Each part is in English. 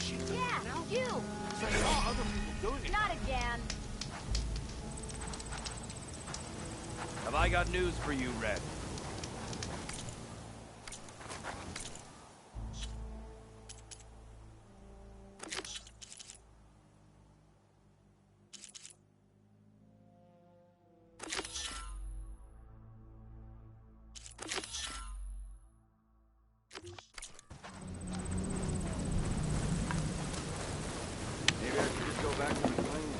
Yeah, you! I saw other people doing it. Not again. Have I got news for you, Red? Maybe I should just go back to the plane.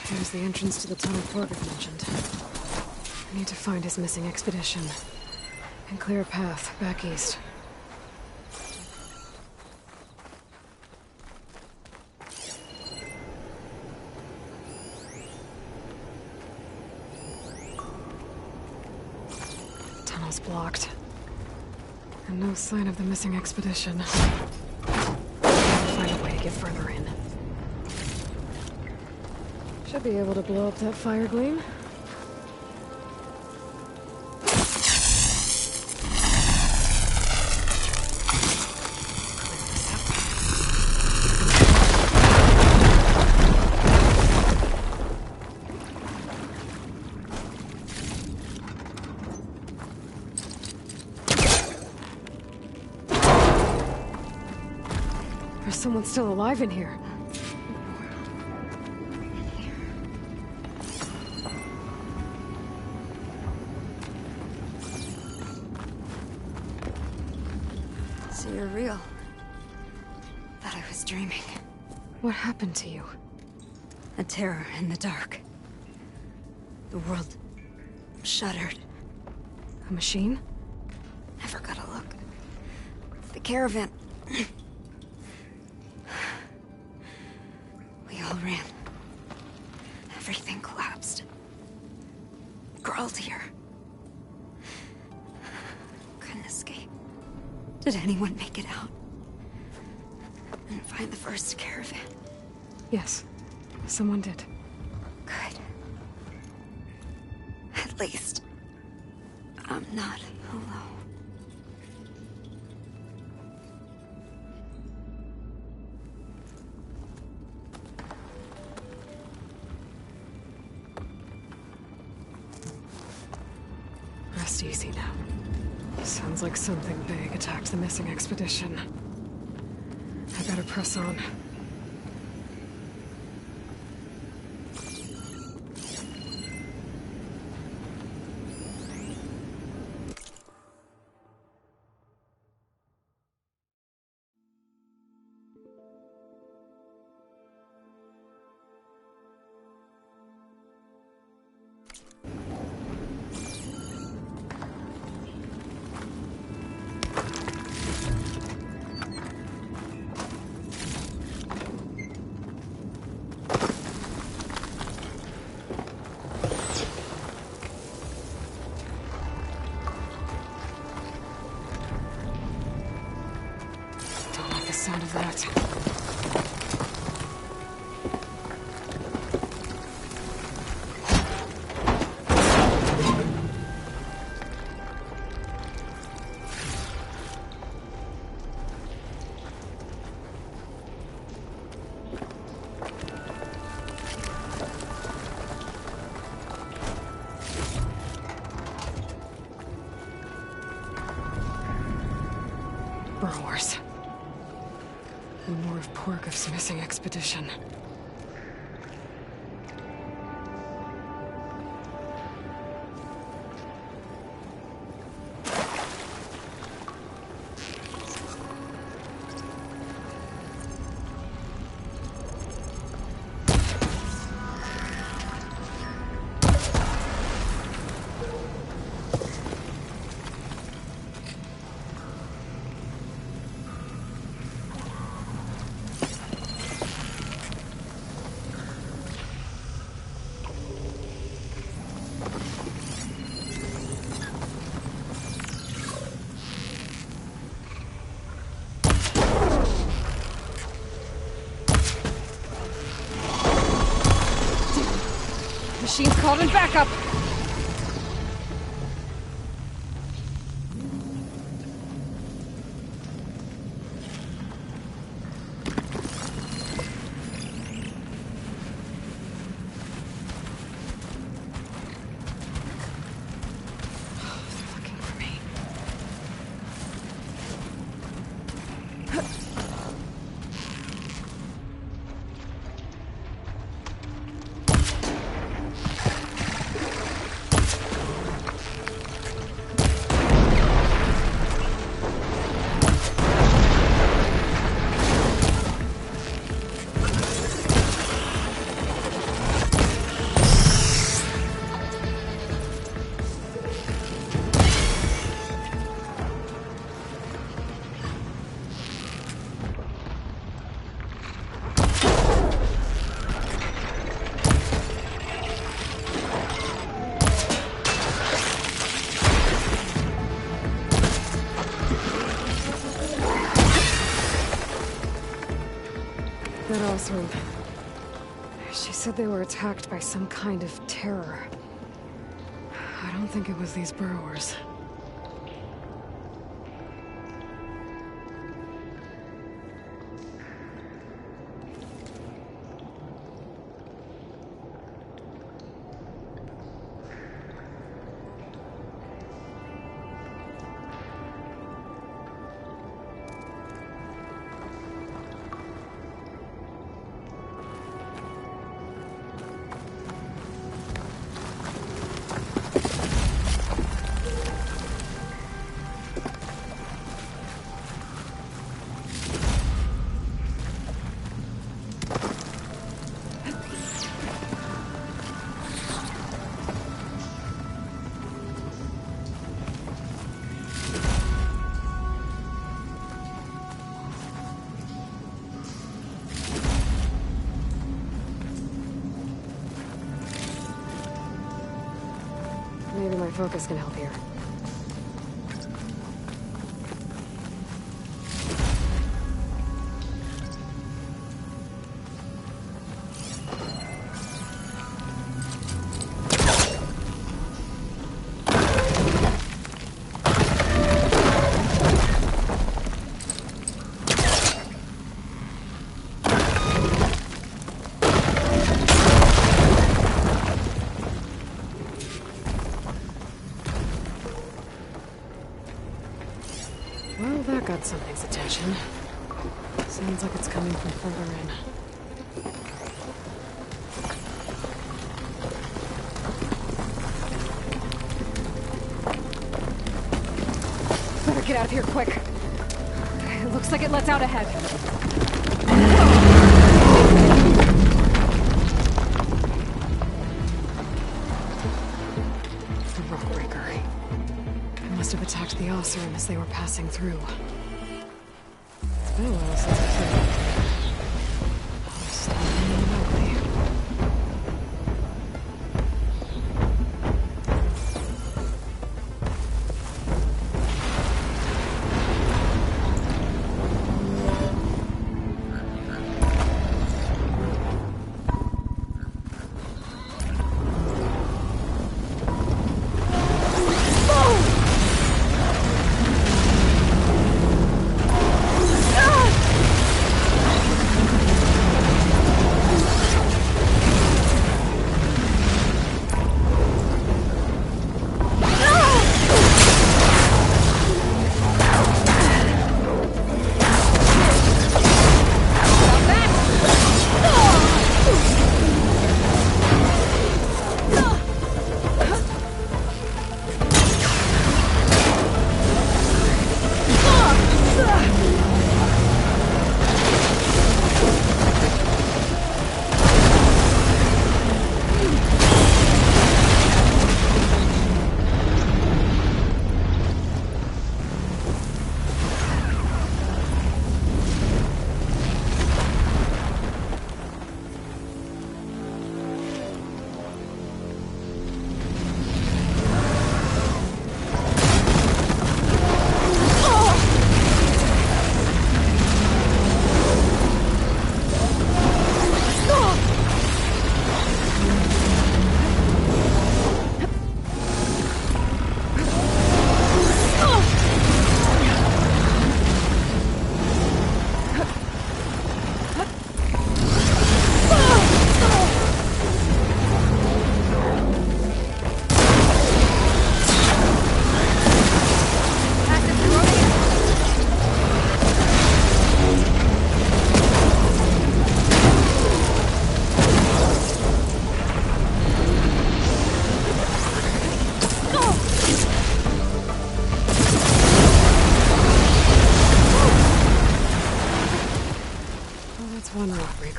There's the entrance to the tunnel Torvik mentioned. I need to find his missing expedition. And clear a path back east. Tunnel's blocked. And no sign of the missing expedition. I'll find a way to get further in. Should be able to blow up that fire gleam. There's someone still alive in here. So you're real. Thought I was dreaming. What happened to you? A terror in the dark. The world shuddered. A machine? Never got a look. The caravan. We all ran. Everything collapsed. Crawled here. Couldn't escape. Did anyone make it out? And find the first caravan? Yes. Someone did. Good. At least, I'm not alone. Rest easy now. Sounds like something big attacked the missing expedition. I better press on. Don't like the sound of that. Burrows. And more of Porgov's missing expedition. Machine's called in backup! That Osram. She said they were attacked by some kind of terror. I don't think it was these burrowers. Maybe my focus can help here. Well, that got something's attention. Sounds like it's coming from further in. Better get out of here quick. It looks like it lets out ahead. The Rockbreaker. It must have attacked the Osram as they were passing through. It's been a while since I've seen it. Just hanging remotely.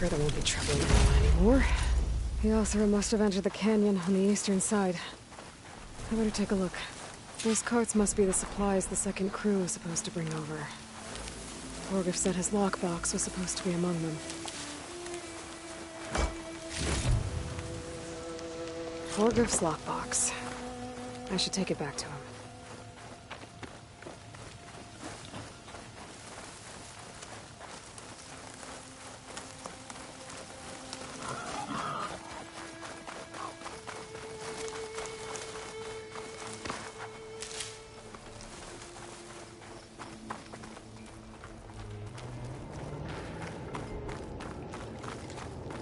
Rockbreaker that won't be troubling anyone anymore. The Oseram must have entered the canyon on the eastern side. I better take a look. Those carts must be the supplies the second crew was supposed to bring over. Orgriff said his lockbox was supposed to be among them. Orgriff's lockbox. I should take it back to him.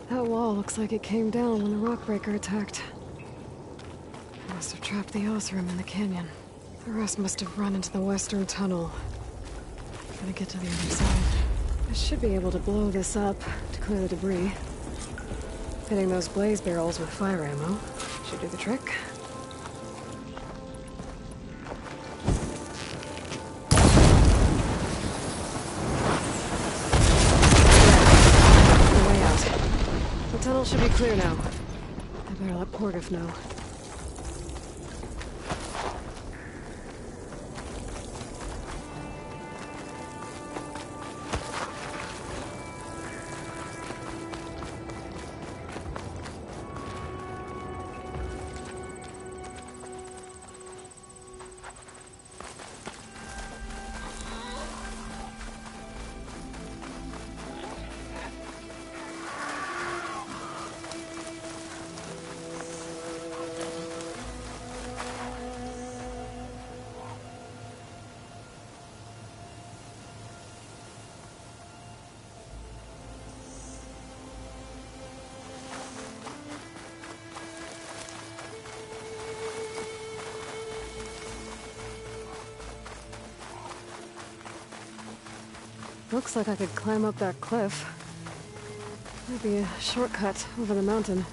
That wall looks like it came down when the Rockbreaker attacked. It must have trapped the Oseram in the canyon. The rest must have run into the western tunnel. Gotta get to the other side. I should be able to blow this up to clear the debris. Hitting those blaze barrels with fire ammo should do the trick. The tunnel should be clear now. I better let Orgriff know. Looks like I could climb up that cliff. Might be a shortcut over the mountain.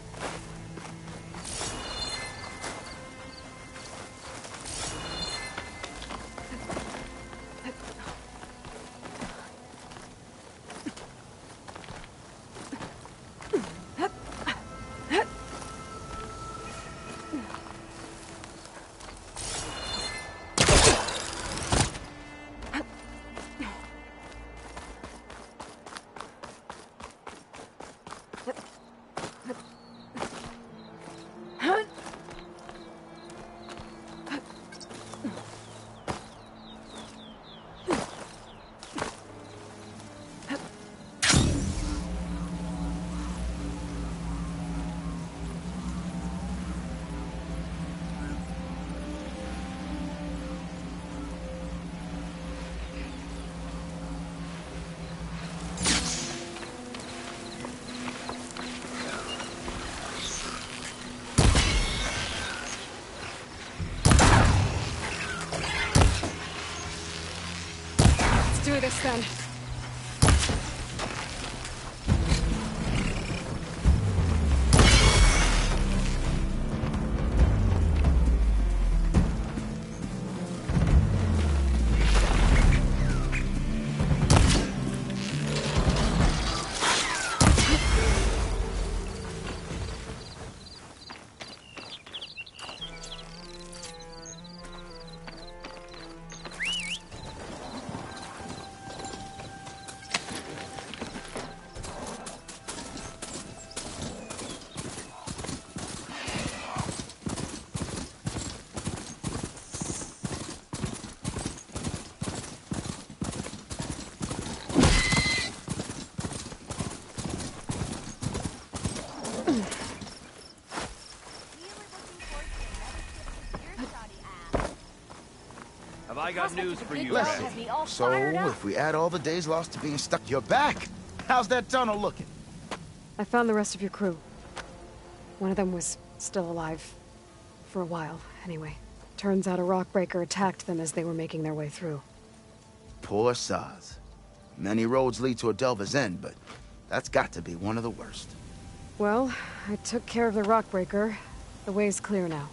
Do this then. I got news for you, Listen, Red. so if we add all the days lost to being stuck, you're back. How's that tunnel looking? I found the rest of your crew. One of them was still alive. For a while, anyway. Turns out a Rockbreaker attacked them as they were making their way through. Poor Saz. Many roads lead to a Delver's End, but that's got to be one of the worst. Well, I took care of the Rockbreaker. The way's clear now.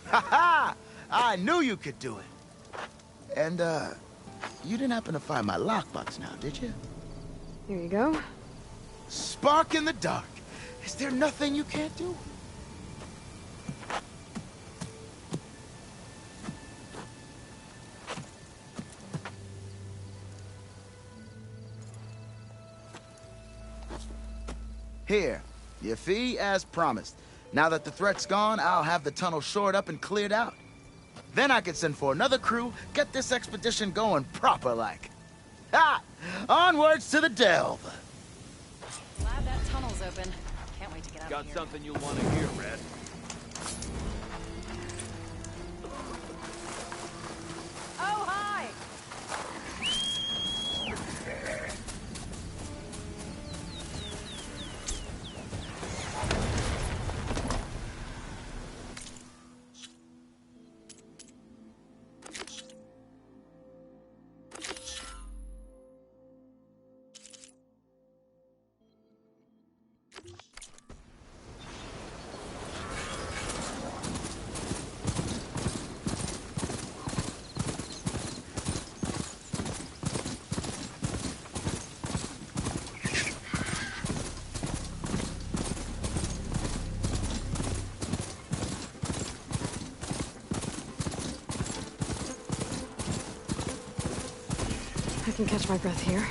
Ha ha! I knew you could do it. And, you didn't happen to find my lockbox now, did you? Here you go. Spark in the dark. Is there nothing you can't do? Here, your fee as promised. Now that the threat's gone, I'll have the tunnel shored up and cleared out. Then I can send for another crew, get this expedition going proper-like. Ha! Onwards to the delve! Glad that tunnel's open. Can't wait to get out Got of here. something you'll want to hear, Red. Oh, hi! I can catch my breath here.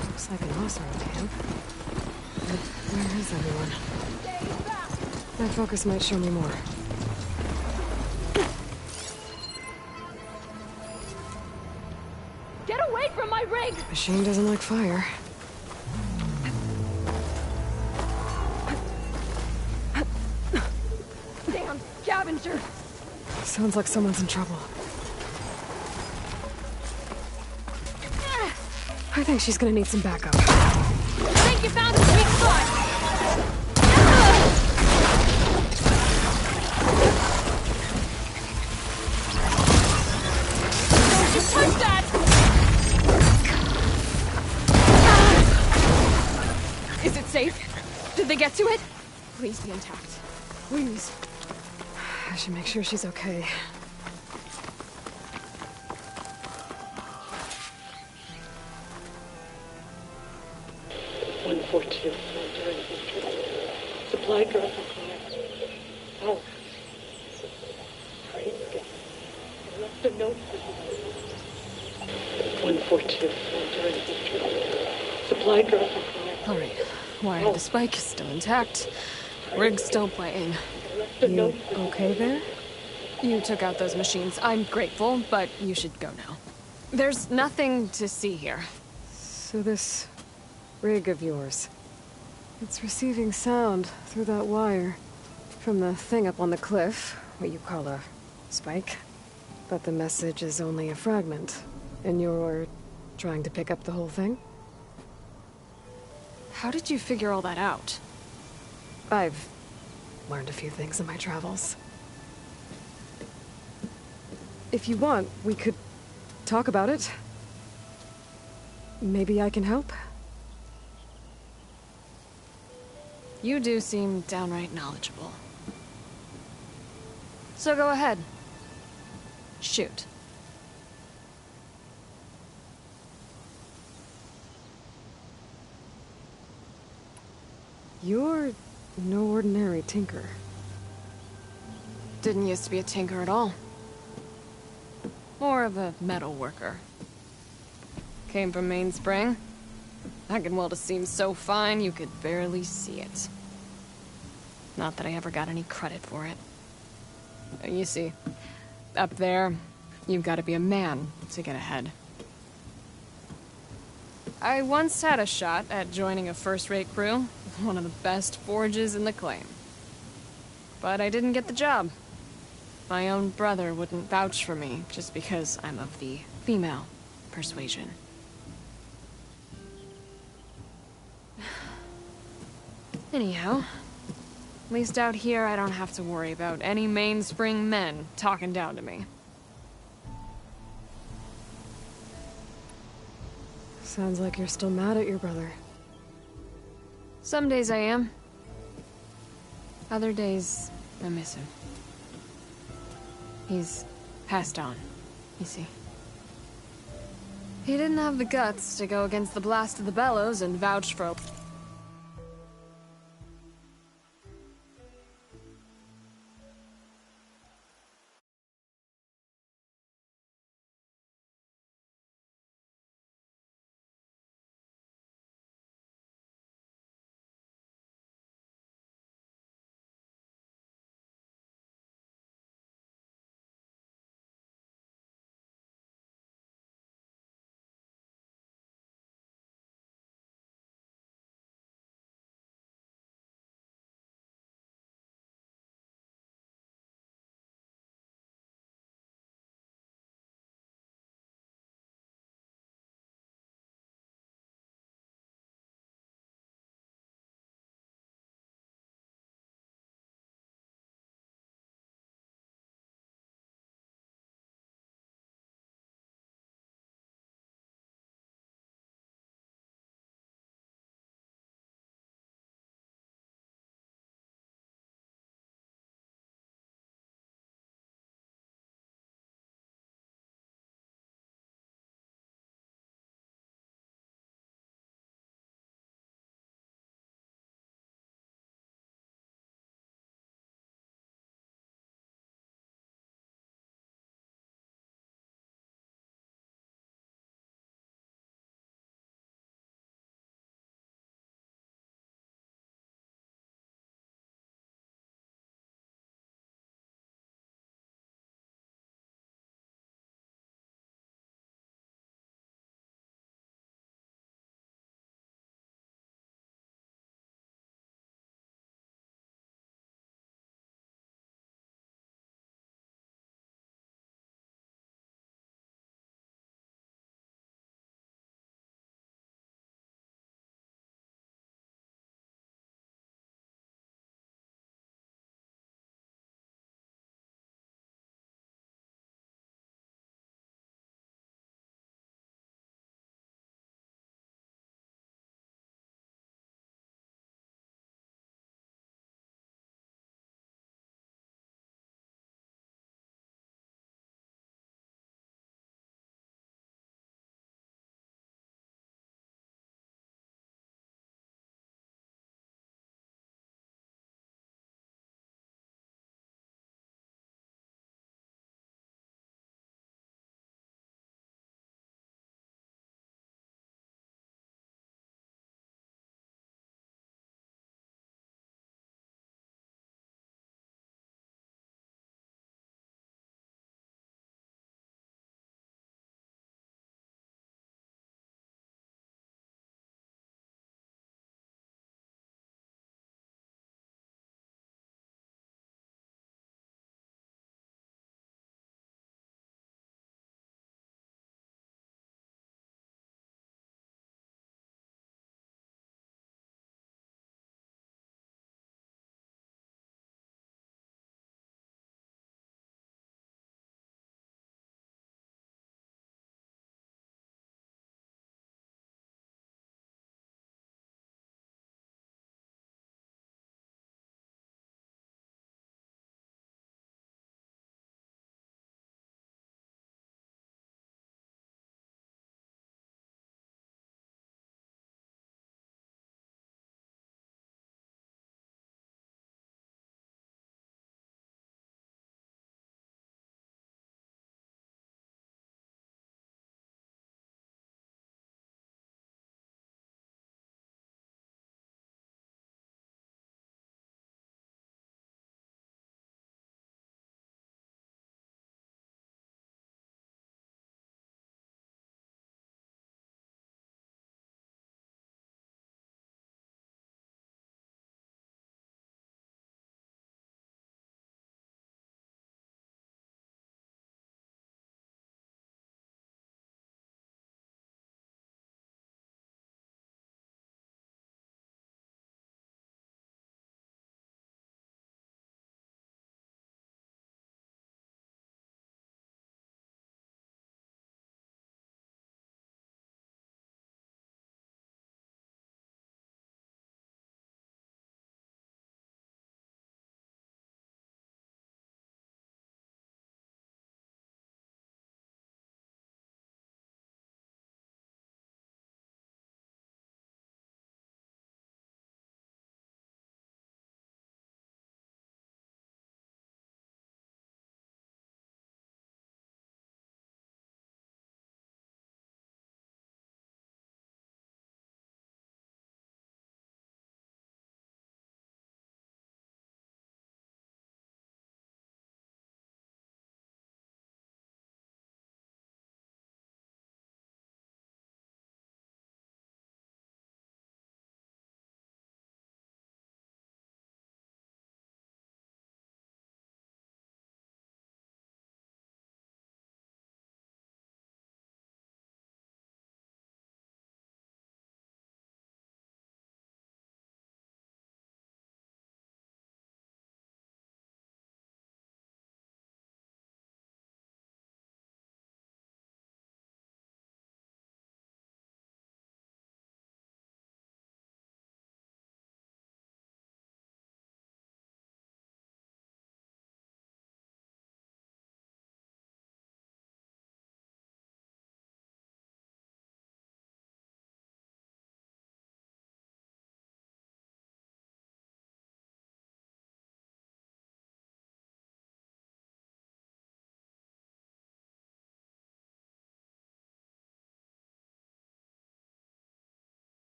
Looks like an Oseram camp. But where is everyone? My focus might show me more. Get away from my rig! Machine doesn't like fire. Damn scavenger! Sounds like someone's in trouble. I think she's gonna need some backup. Think you found a sweet spot! Don't you touch that! Is it safe? Did they get to it? Please be intact. Please. I should make sure she's okay. Supply drop required. Oh. Great God. I left a note for you. 142. Supply drop required. All right. Wire the spike is still intact. Rig's still playing. You okay there? You took out those machines. I'm grateful, but you should go now. There's nothing to see here. So this rig of yours, it's receiving sound through that wire from the thing up on the cliff, what you call a spike. But the message is only a fragment, and you're trying to pick up the whole thing? How did you figure all that out? I've learned a few things in my travels. If you want, we could talk about it. Maybe I can help? You do seem downright knowledgeable. So go ahead. Shoot. You're no ordinary tinker. Didn't used to be a tinker at all. More of a metal worker. Came from Mainspring. I can weld a seam so fine you could barely see it. Not that I ever got any credit for it. You see, up there, you've got to be a man to get ahead. I once had a shot at joining a first-rate crew, one of the best forges in the claim. But I didn't get the job. My own brother wouldn't vouch for me just because I'm of the female persuasion. Anyhow, at least out here I don't have to worry about any mainspring men talking down to me. Sounds like you're still mad at your brother. Some days I am. Other days, I miss him. He's passed on, you see. He didn't have the guts to go against the blast of the bellows and vouch for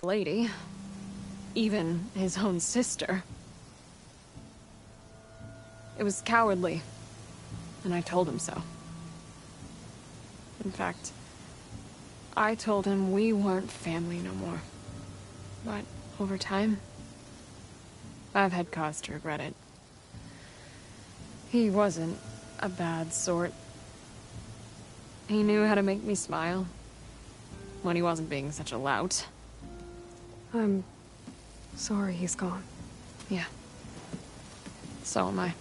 lady. Even his own sister. It was cowardly, and I told him so. In fact, I told him we weren't family no more. But over time, I've had cause to regret it. He wasn't a bad sort. He knew how to make me smile when he wasn't being such a lout. I'm sorry he's gone. Yeah. So am I.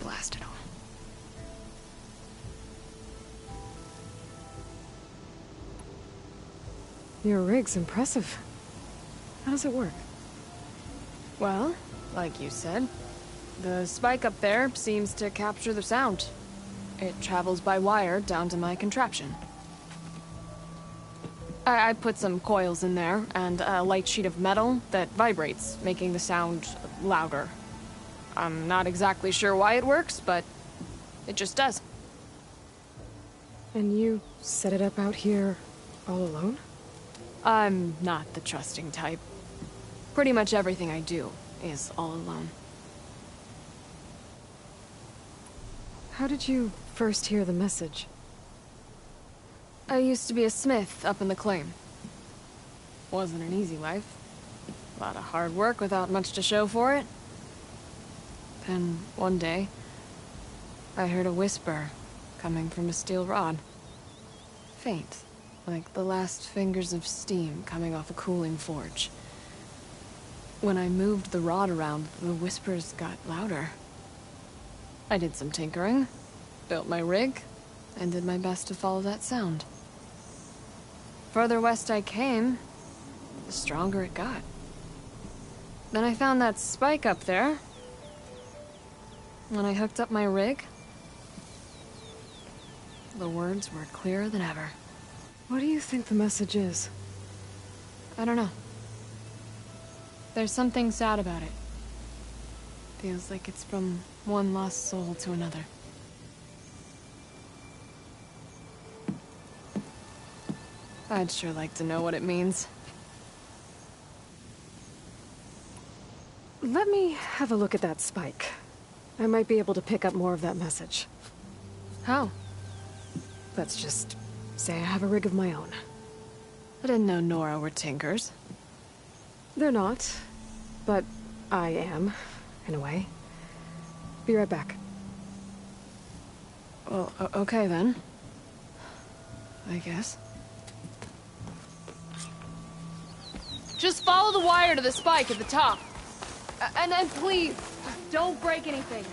Blast it all. Your rig's impressive. How does it work? Well, like you said, the spike up there seems to capture the sound. It travels by wire down to my contraption. I put some coils in there and a light sheet of metal that vibrates, making the sound louder. I'm not exactly sure why it works, but it just does. And you set it up out here all alone? I'm not the trusting type. Pretty much everything I do is all alone. How did you first hear the message? I used to be a smith up in the claim. Wasn't an easy life. A lot of hard work without much to show for it. Then, one day, I heard a whisper coming from a steel rod. Faint, like the last fingers of steam coming off a cooling forge. When I moved the rod around, the whispers got louder. I did some tinkering, built my rig, and did my best to follow that sound. Further west I came, the stronger it got. Then I found that spike up there. When I hooked up my rig, the words were clearer than ever. What do you think the message is? I don't know. There's something sad about it. Feels like it's from one lost soul to another. I'd sure like to know what it means. Let me have a look at that spike. I might be able to pick up more of that message. How? Let's just say I have a rig of my own. I didn't know Nora were tinkers. They're not, but I am, in a way. Be right back. Well, okay then. I guess. Just follow the wire to the spike at the top. And then please, don't break anything.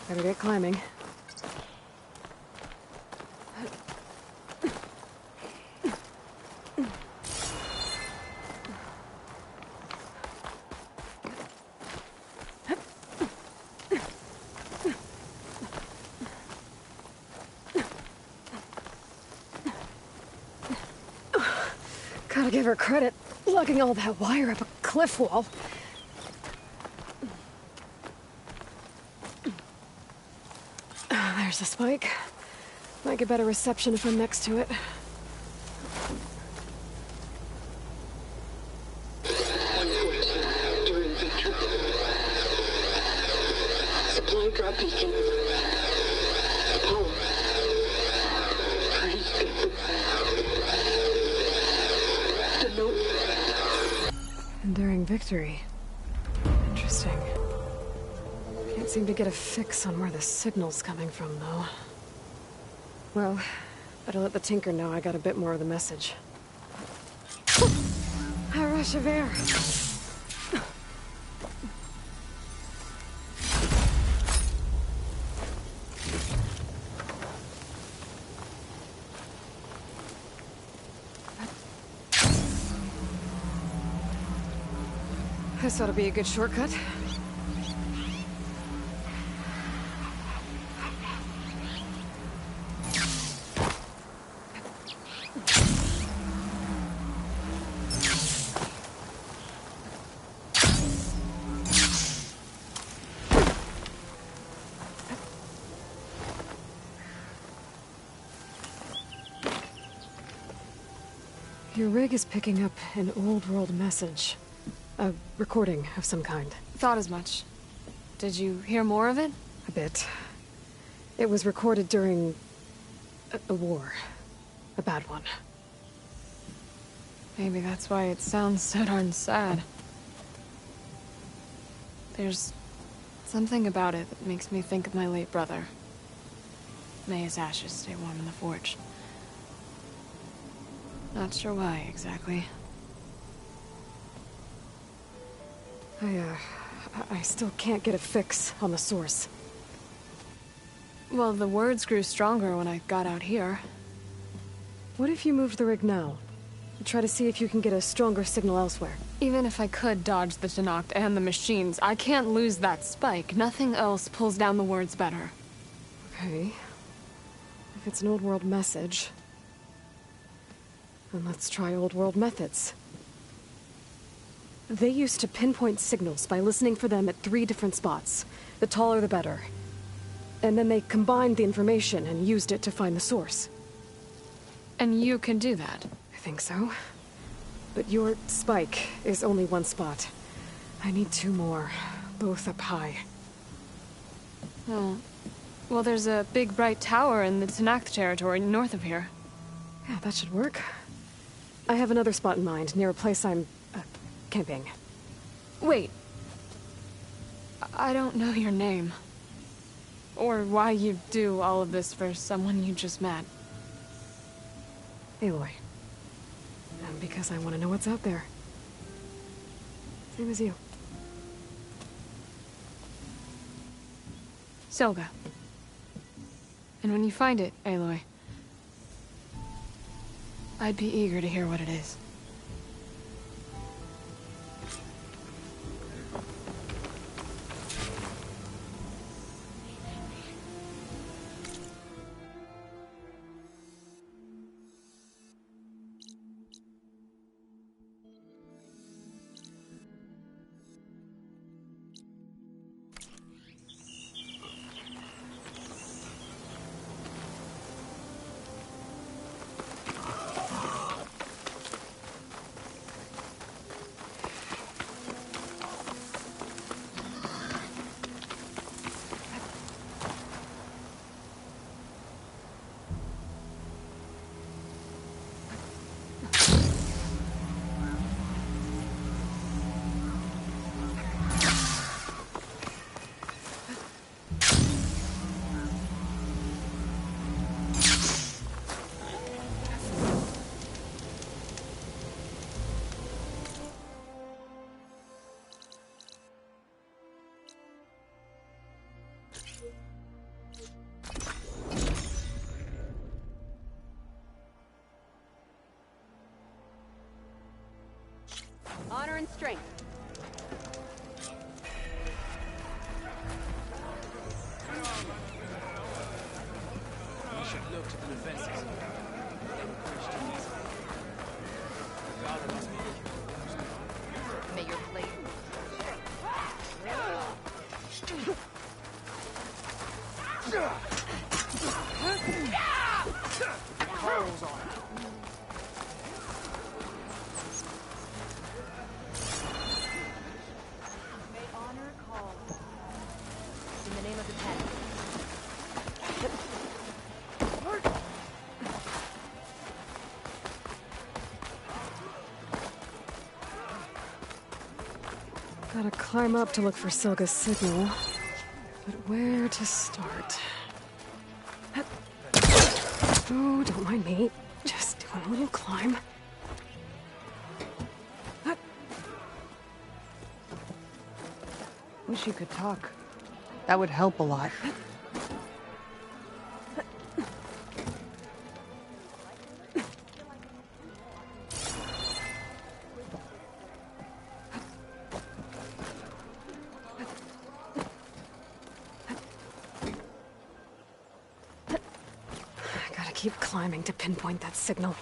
Better get climbing. Gotta give her credit, lugging all that wire up a cliff wall. There's the spike. Might get better reception if I'm next to it. During victory. Supply drop beacon. Power. Praise be. The note. Enduring victory. Interesting. Can't seem to get a fix on where the signal's coming from, though. Well, better let the Tinker know I got a bit more of the message. A rush of air. This ought to be a good shortcut. Your rig is picking up an old world message. A recording of some kind. Thought as much. Did you hear more of it? A bit. It was recorded during a war. A bad one. Maybe that's why it sounds so darn sad. There's something about it that makes me think of my late brother. May his ashes stay warm in the forge. Not sure why, exactly. I still can't get a fix on the source. Well, the words grew stronger when I got out here. What if you moved the rig now? Try to see if you can get a stronger signal elsewhere. Even if I could dodge the Tenakth and the machines, I can't lose that spike. Nothing else pulls down the words better. Okay. If it's an old world message, then let's try old world methods. They used to pinpoint signals by listening for them at 3 different spots. The taller the better. And then they combined the information and used it to find the source. And you can do that? I think so. But your spike is only 1 spot. I need 2 more, both up high. Oh. Well, there's a big bright tower in the Tenakth territory north of here. Yeah, that should work. I have another spot in mind, near a place I'm, camping. Wait. I don't know your name. Or why you do all of this for someone you just met. Aloy. And because I want to know what's out there. Same as you. Silga. And when you find it, Aloy, I'd be eager to hear what it is. Honor and strength. We should look to the defenses. They were Christians. God must be killed. May your blade. Carl's on. May honor call. In the name of the pet. Gotta climb up to look for Silga's signal. But where to start? Oh, don't mind me. Just doing a little climb. Wish you could talk. That would help a lot. keep climbing to pinpoint that signal.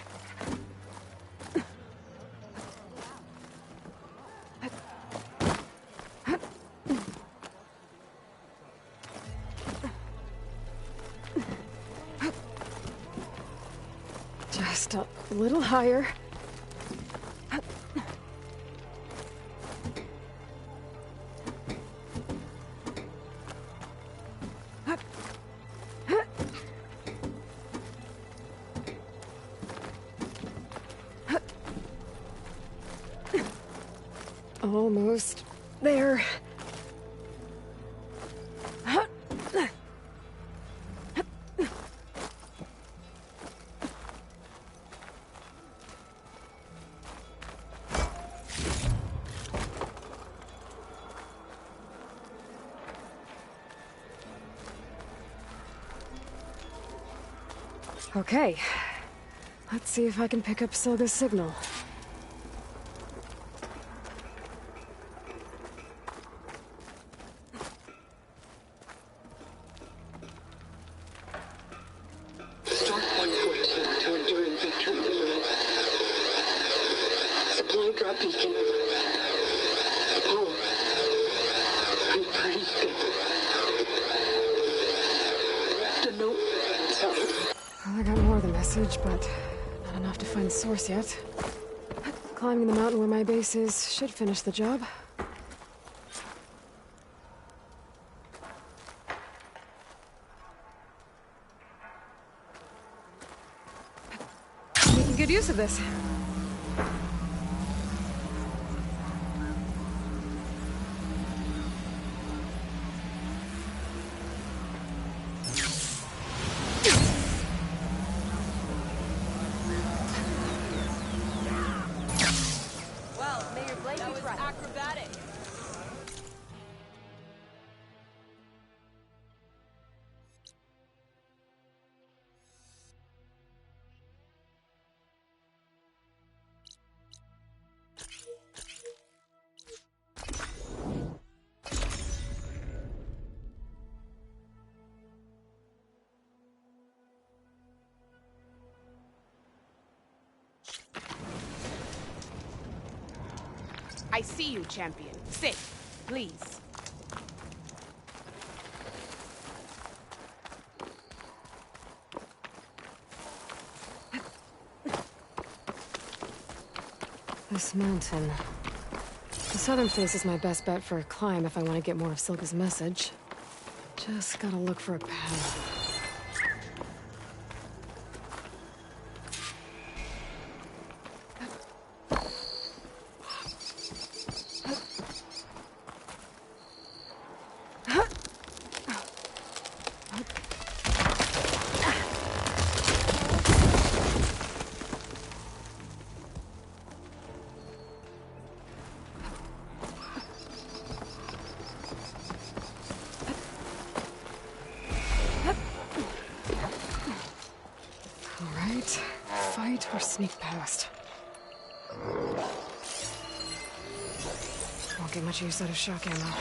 Just a little higher. Almost there. Okay. Let's see if I can pick up Silga's signal. Start 114 to enduring victory imminent. Supply drop beacon. Apollo. I'm pretty good. Left a note. Well, I got more of the message, but not enough to find the source yet. Climbing the mountain where my base is should finish the job. Making good use of this. Well, may your blade be bright. Acrobatic. I see you, champion. Sit, please. This mountain. The southern face is my best bet for a climb if I want to get more of Silga's message. Just gotta look for a path. Fight or sneak past. Won't get much use out of shock ammo.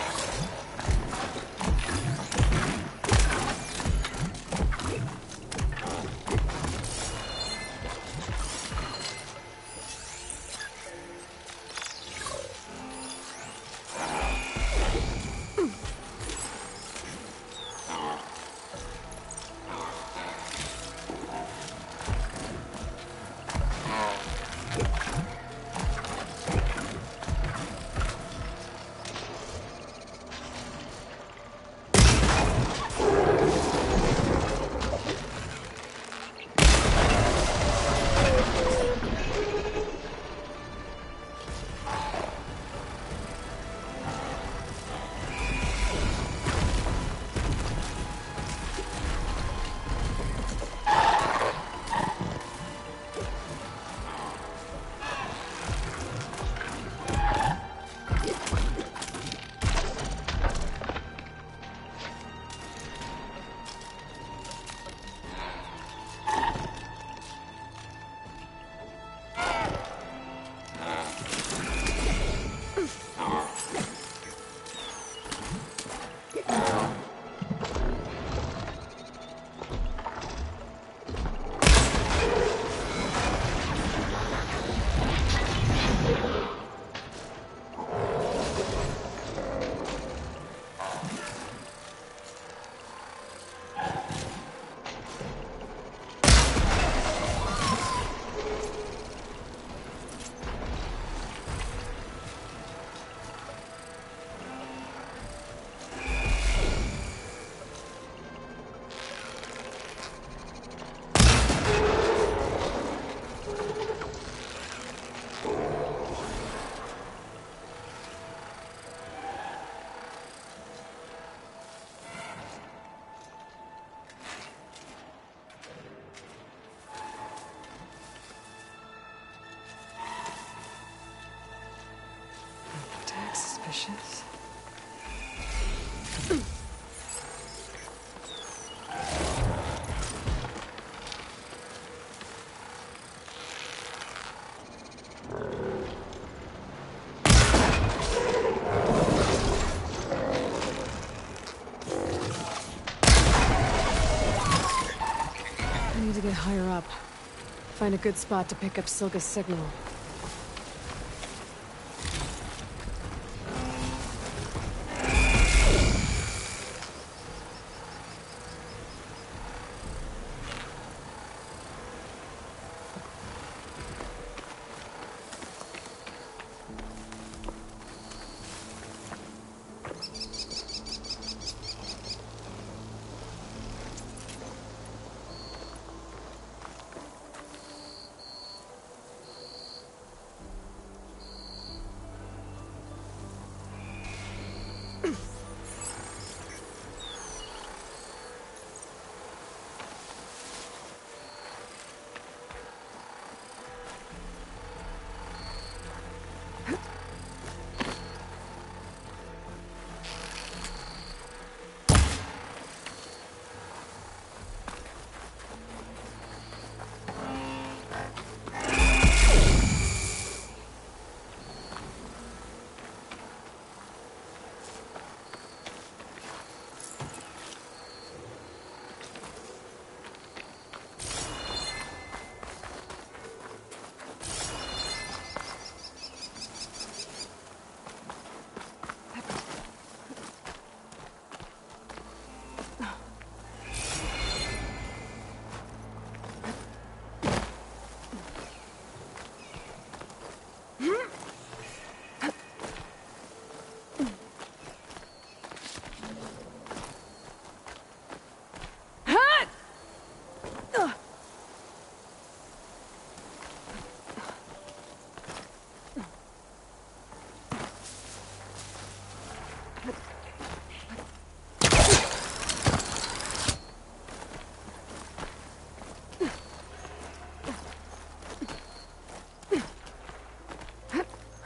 ashes. I need to get higher up. Find a good spot to pick up Silga's signal.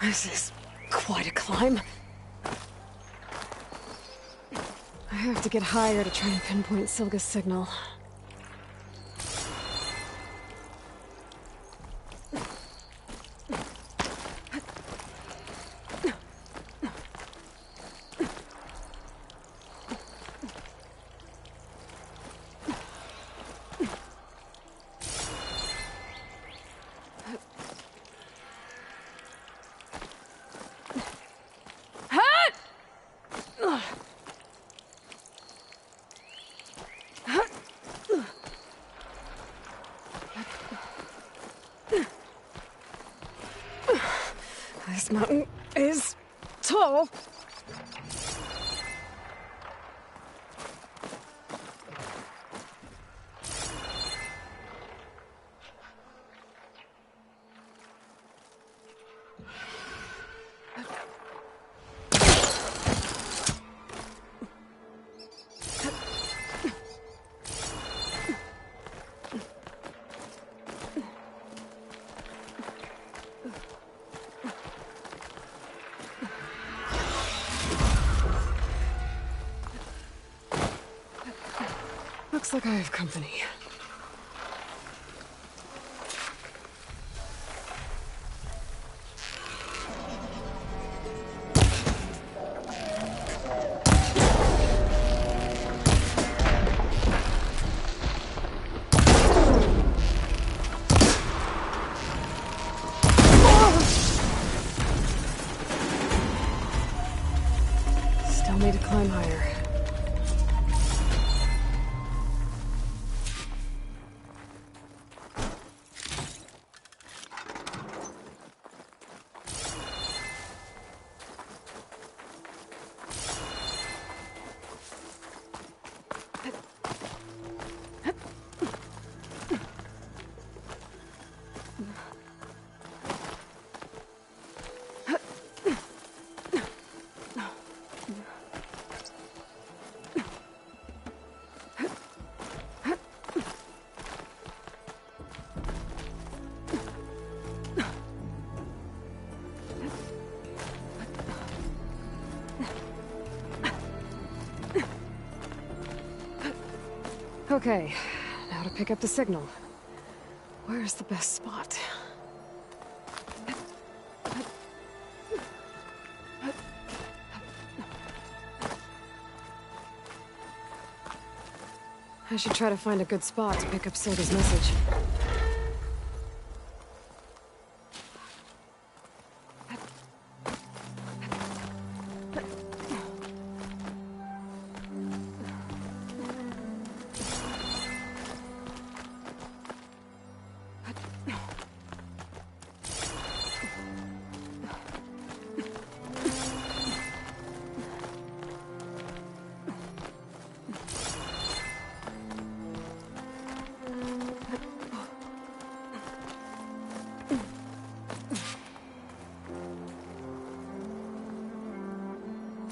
This is quite a climb. I have to get higher to try and pinpoint Silga's signal. This mountain is tall. Looks like I have company. Still need to climb higher. Okay, now to pick up the signal. Where's the best spot? I should try to find a good spot to pick up Silga's message.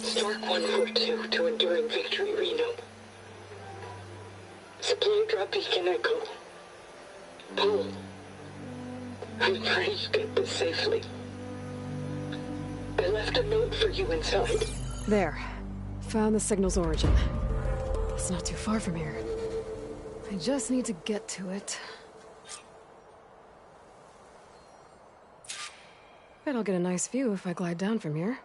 Stark 142 to Enduring Victory, Reno. Supply drop beacon Echo. Paul, I'm trying to get this safely. I left a note for you inside. There. Found the signal's origin. It's not too far from here. I just need to get to it. Bet I'll get a nice view if I glide down from here.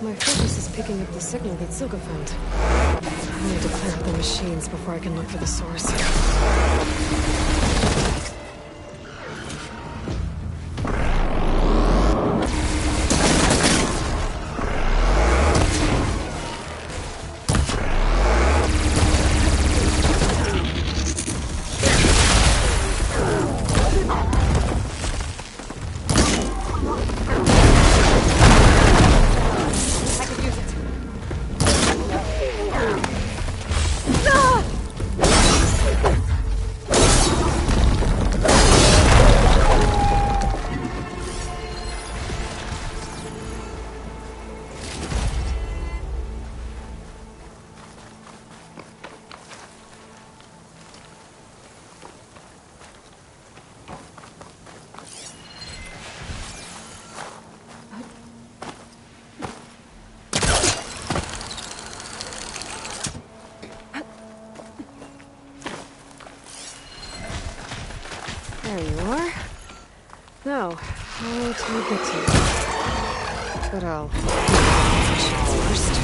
My focus is picking up the signal that Silga found. I need to clear up the machines before I can look for the source. There you are. Now, how to get to you? But I'll first.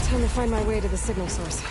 Time to find my way to the signal source.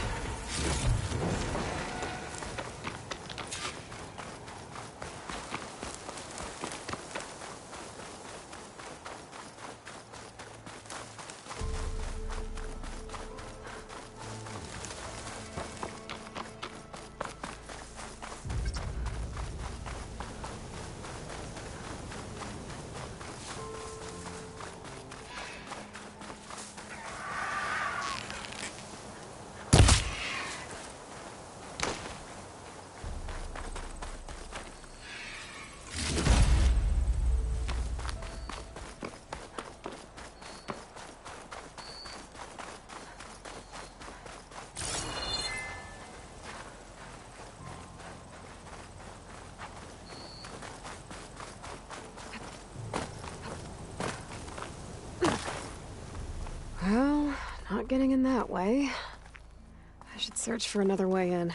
Well, not getting in that way. I should search for another way in.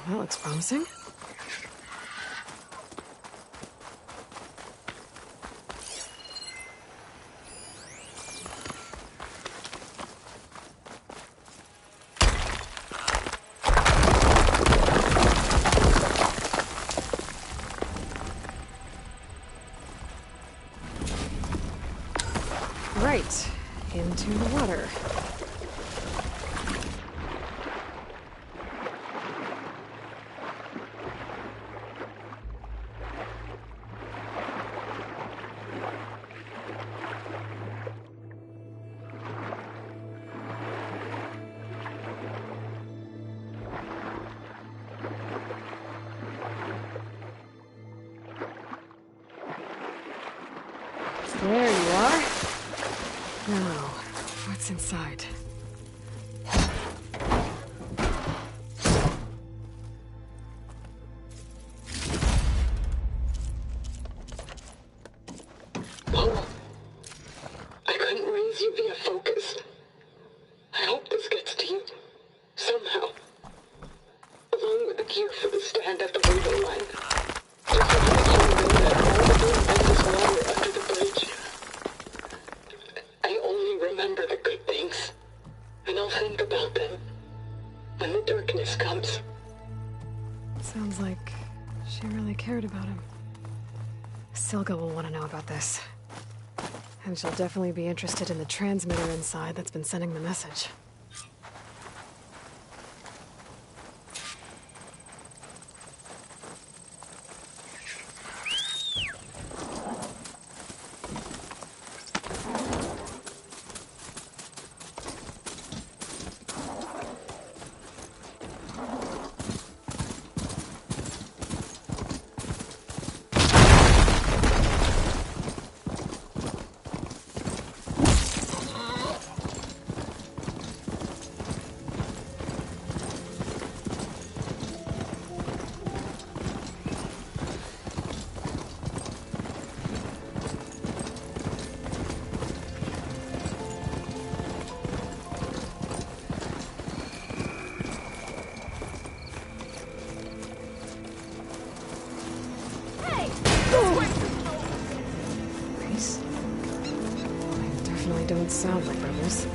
That looks promising. Right, into the water. There you are. Now, what's inside? Paul, I couldn't raise you via focus. I hope this gets to you. Somehow. Along with the gear for the stand at the railway line. Just to make you know that all the movement is water under the bridge. I only remember the good things. And I'll think about them when the darkness comes. Sounds like she really cared about him. Silga will want to know about this. And she'll definitely be interested in the transmitter inside that's been sending the message. These definitely don't sound like rebels.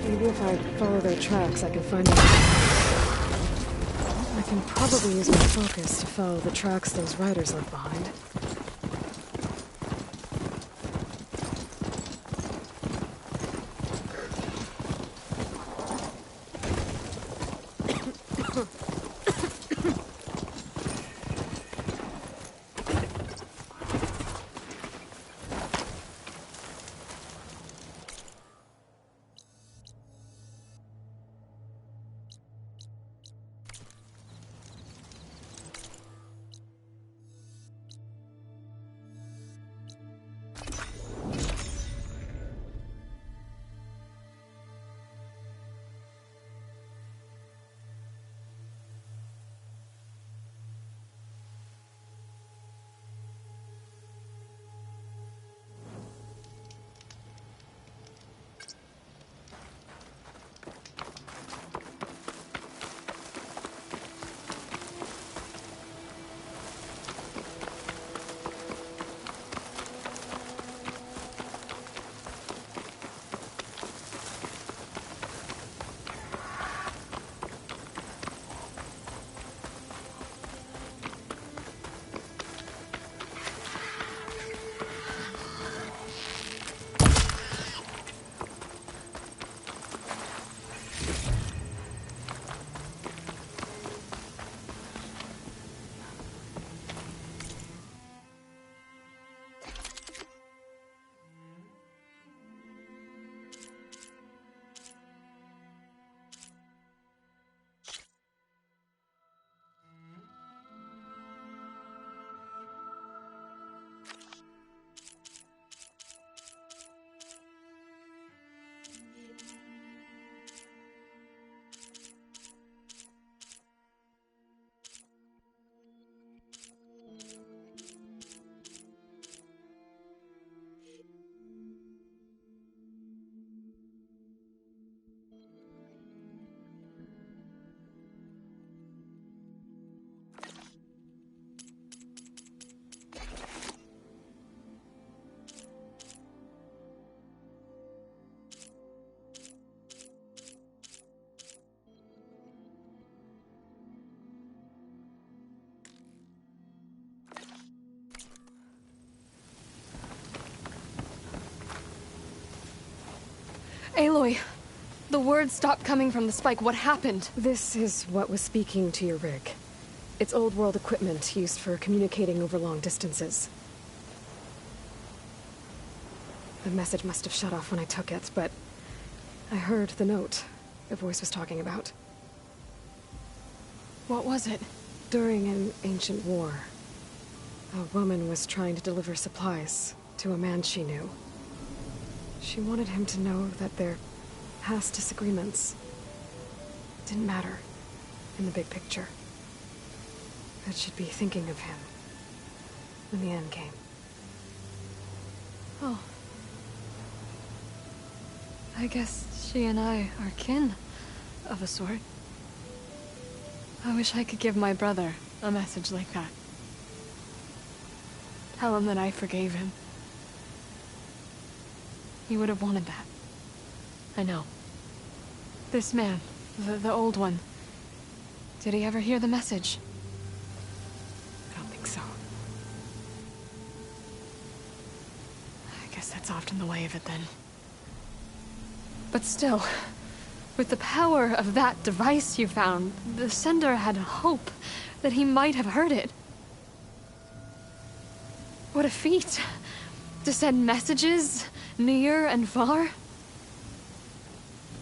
Maybe if I follow their tracks, I can find them. I can probably use my focus to follow the tracks those riders left behind. Aloy, the words stopped coming from the spike. What happened? This is what was speaking to your rig. It's old world equipment used for communicating over long distances. The message must have shut off when I took it, but I heard the note the voice was talking about. What was it? During an ancient war, a woman was trying to deliver supplies to a man she knew. She wanted him to know that their past disagreements didn't matter in the big picture. That she'd be thinking of him when the end came. Oh. I guess she and I are kin, of a sort. I wish I could give my brother a message like that. Tell him that I forgave him. He would have wanted that. I know. This man, the old one, did he ever hear the message? I don't think so. I guess that's often the way of it then. But still, with the power of that device you found, the sender had hope that he might have heard it. What a feat! To send messages near and far.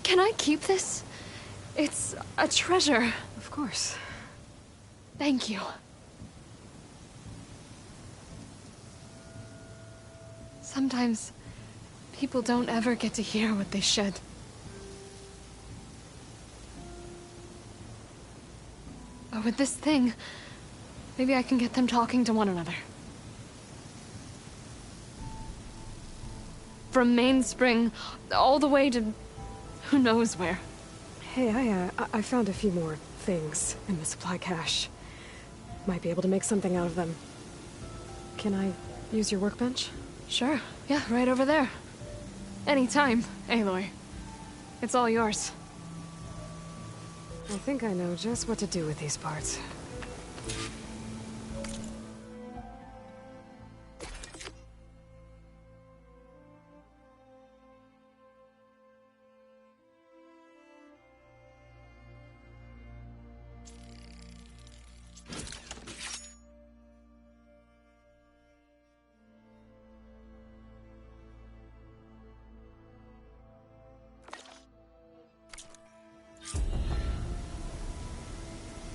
Can I keep this? It's a treasure. Of course. Thank you. Sometimes people don't ever get to hear what they should. But with this thing, maybe I can get them talking to one another. From Mainspring, all the way to who knows where. Hey, I found a few more things in the supply cache. Might be able to make something out of them. Can I use your workbench? Sure. Yeah, right over there. Anytime, Aloy. It's all yours. I think I know just what to do with these parts.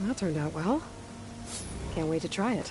That turned out well. Can't wait to try it.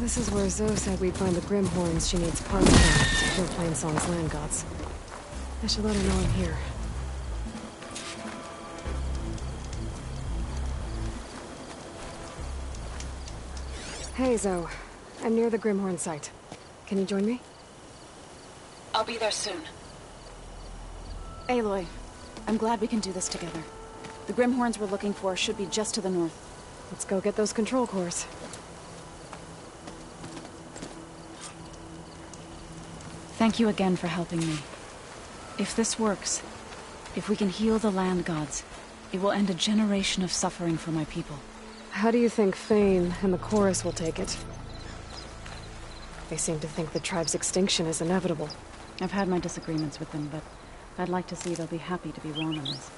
This is where Zoe said we'd find the Grimhorns she needs parts from to kill Plainsong's land gods. I should let her know I'm here. Hey, Zoe. I'm near the Grimhorn site. Can you join me? I'll be there soon. Aloy, I'm glad we can do this together. The Grimhorns we're looking for should be just to the north. Let's go get those control cores. Thank you again for helping me. If this works, if we can heal the land gods, it will end a generation of suffering for my people. How do you think Thane and the Chorus will take it? They seem to think the tribe's extinction is inevitable. I've had my disagreements with them, but I'd like to see they'll be happy to be wrong on this.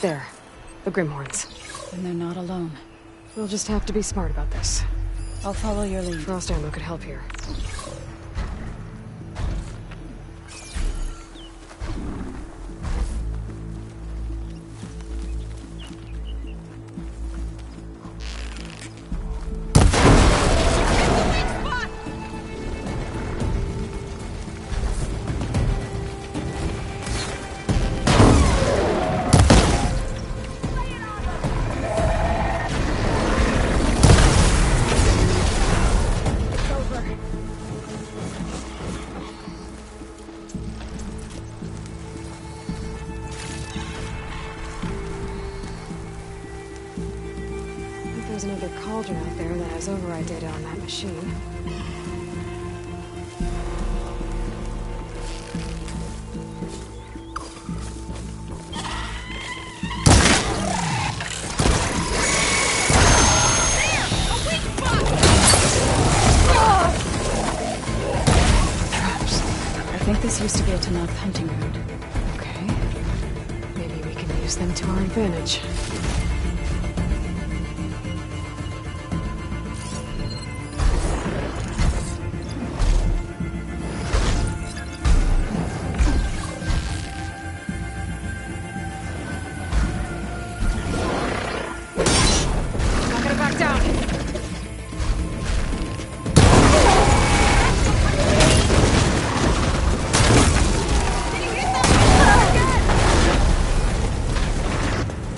There. The Grimhorns. And they're not alone. We'll just have to be smart about this. I'll follow your lead. Frost ammo could help here. There's another cauldron out there that has override data on that machine. Traps. I think this used to be a Tanakh hunting ground. Okay. use them to our advantage. Not gonna back down.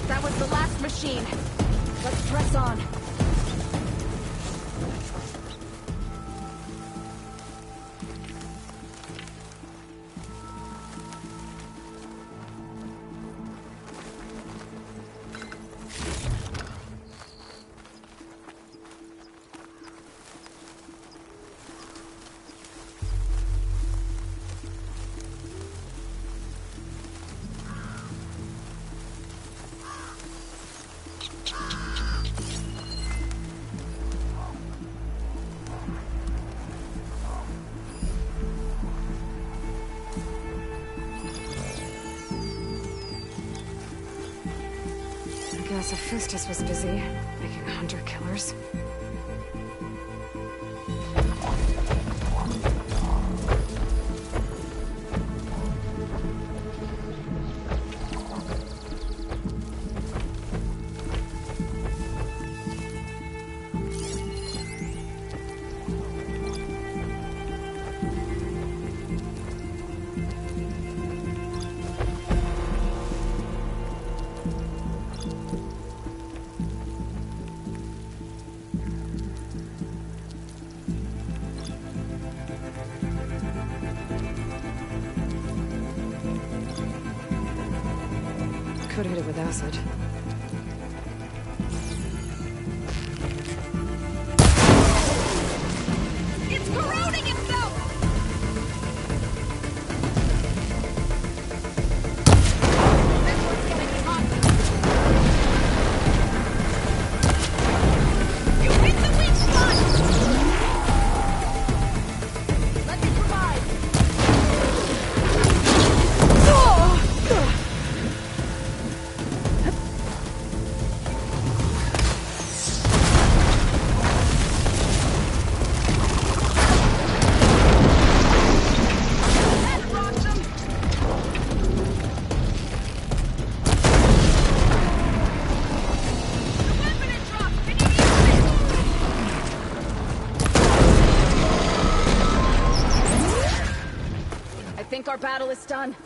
That was the last machine. Let's press on. I guess Hephaestus was busy making hunter-killers. Could hit it with acid. It's corroding itself! This one's getting hot. You hit the weak spot! Let me provide. I think our battle is done.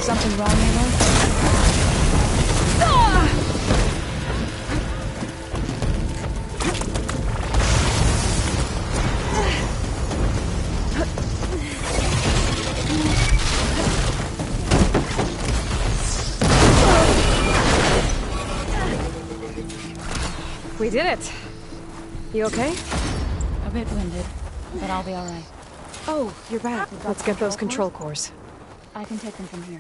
Something wrong, Aloy? We did it! You okay? A bit winded, but I'll be alright. Oh, you're back. Let's get those control cores. I can take them from here.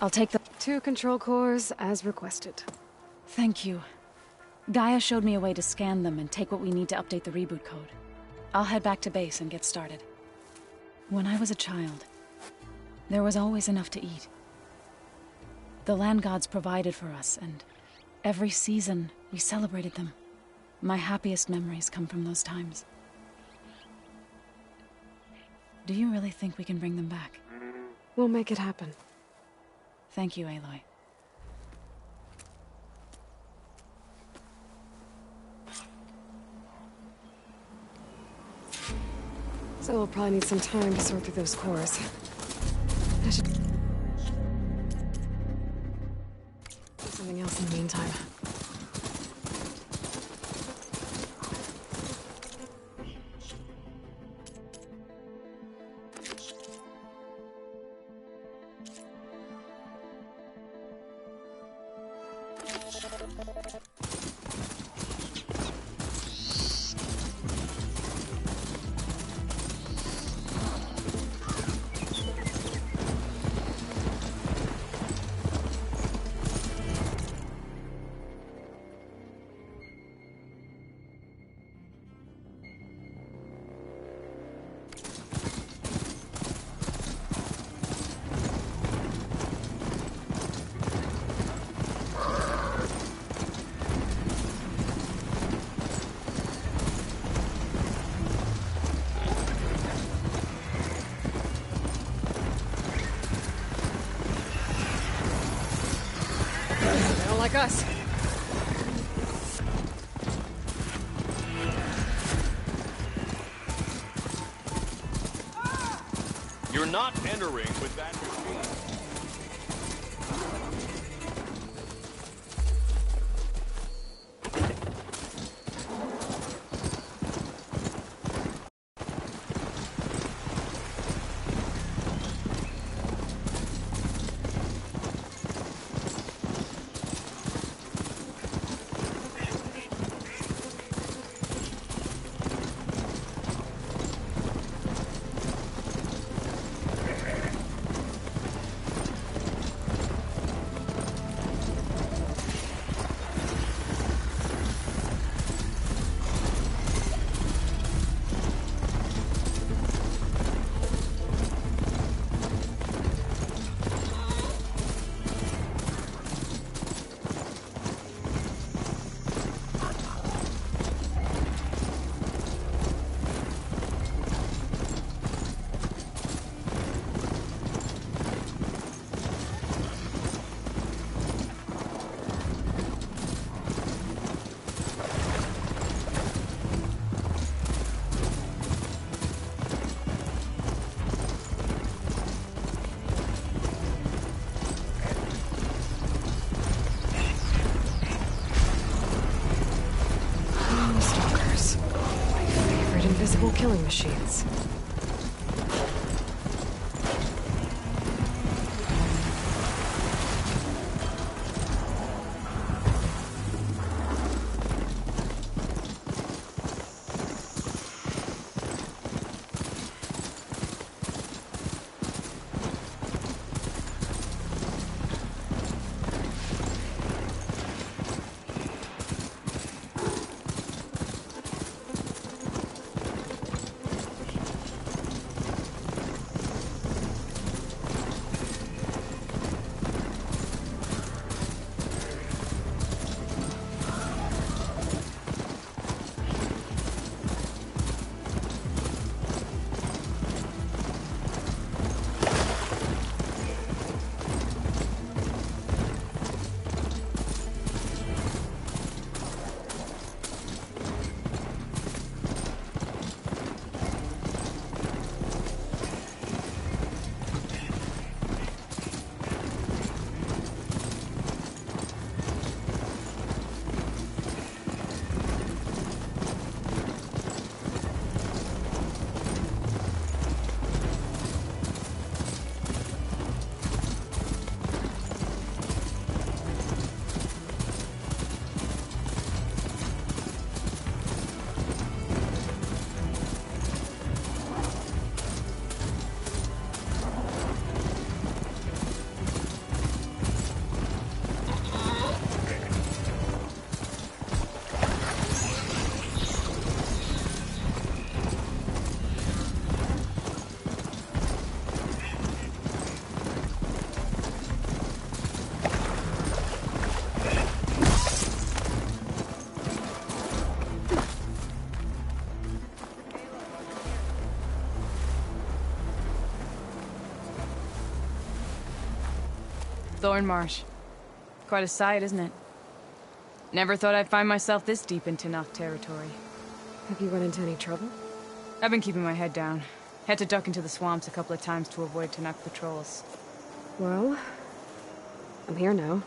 I'll take the... 2 control cores, as requested. Thank you. Gaia showed me a way to scan them and take what we need to update the reboot code. I'll head back to base and get started. When I was a child, there was always enough to eat. The land gods provided for us, and every season we celebrated them. My happiest memories come from those times. Do you really think we can bring them back? We'll make it happen. Thank you, Aloy. So we'll probably need some time to sort through those cores. I should... do something else in the meantime. They don't like us. You're not entering with that machine. Stalkers. My favorite invisible killing machines. Thornmarsh. Quite a sight, isn't it? Never thought I'd find myself this deep in Tenakth territory. Have you run into any trouble? I've been keeping my head down. Had to duck into the swamps a couple of times to avoid Tenakth patrols. Well, I'm here now,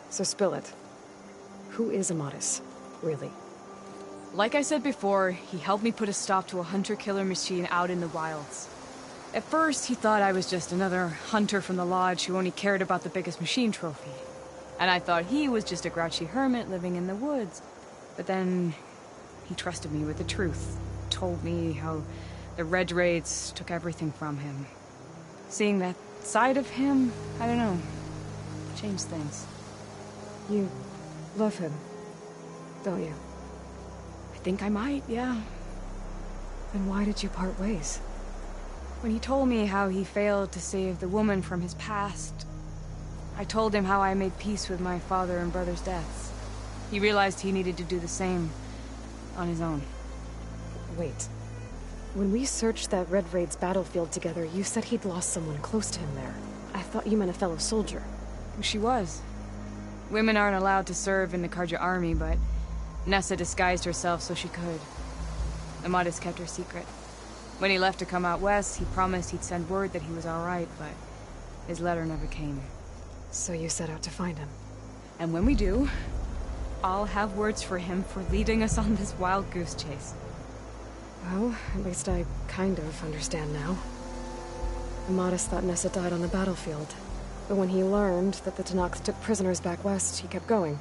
so spill it. Who is Amadis, really? Like I said before, he helped me put a stop to a hunter-killer machine out in the wilds. At first, he thought I was just another hunter from the Lodge who only cared about the biggest machine trophy. And I thought he was just a grouchy hermit living in the woods. But then, he trusted me with the truth. Told me how the Red Raids took everything from him. Seeing that side of him, I don't know, changed things. You love him, don't you? I think I might, yeah. Then why did you part ways? When he told me how he failed to save the woman from his past, I told him how I made peace with my father and brother's deaths. He realized he needed to do the same on his own. Wait. When we searched that Red Raid's battlefield together, you said he'd lost someone close to him there. I thought you meant a fellow soldier. She was. Women aren't allowed to serve in the Carja army, but Nessa disguised herself so she could. Amadis kept her secret. When he left to come out west, he promised he'd send word that he was all right, but his letter never came. So you set out to find him? And when we do, I'll have words for him for leading us on this wild goose chase. Well, at least I kind of understand now. Amadis thought Nessa died on the battlefield, but when he learned that the Tenakth took prisoners back west, he kept going.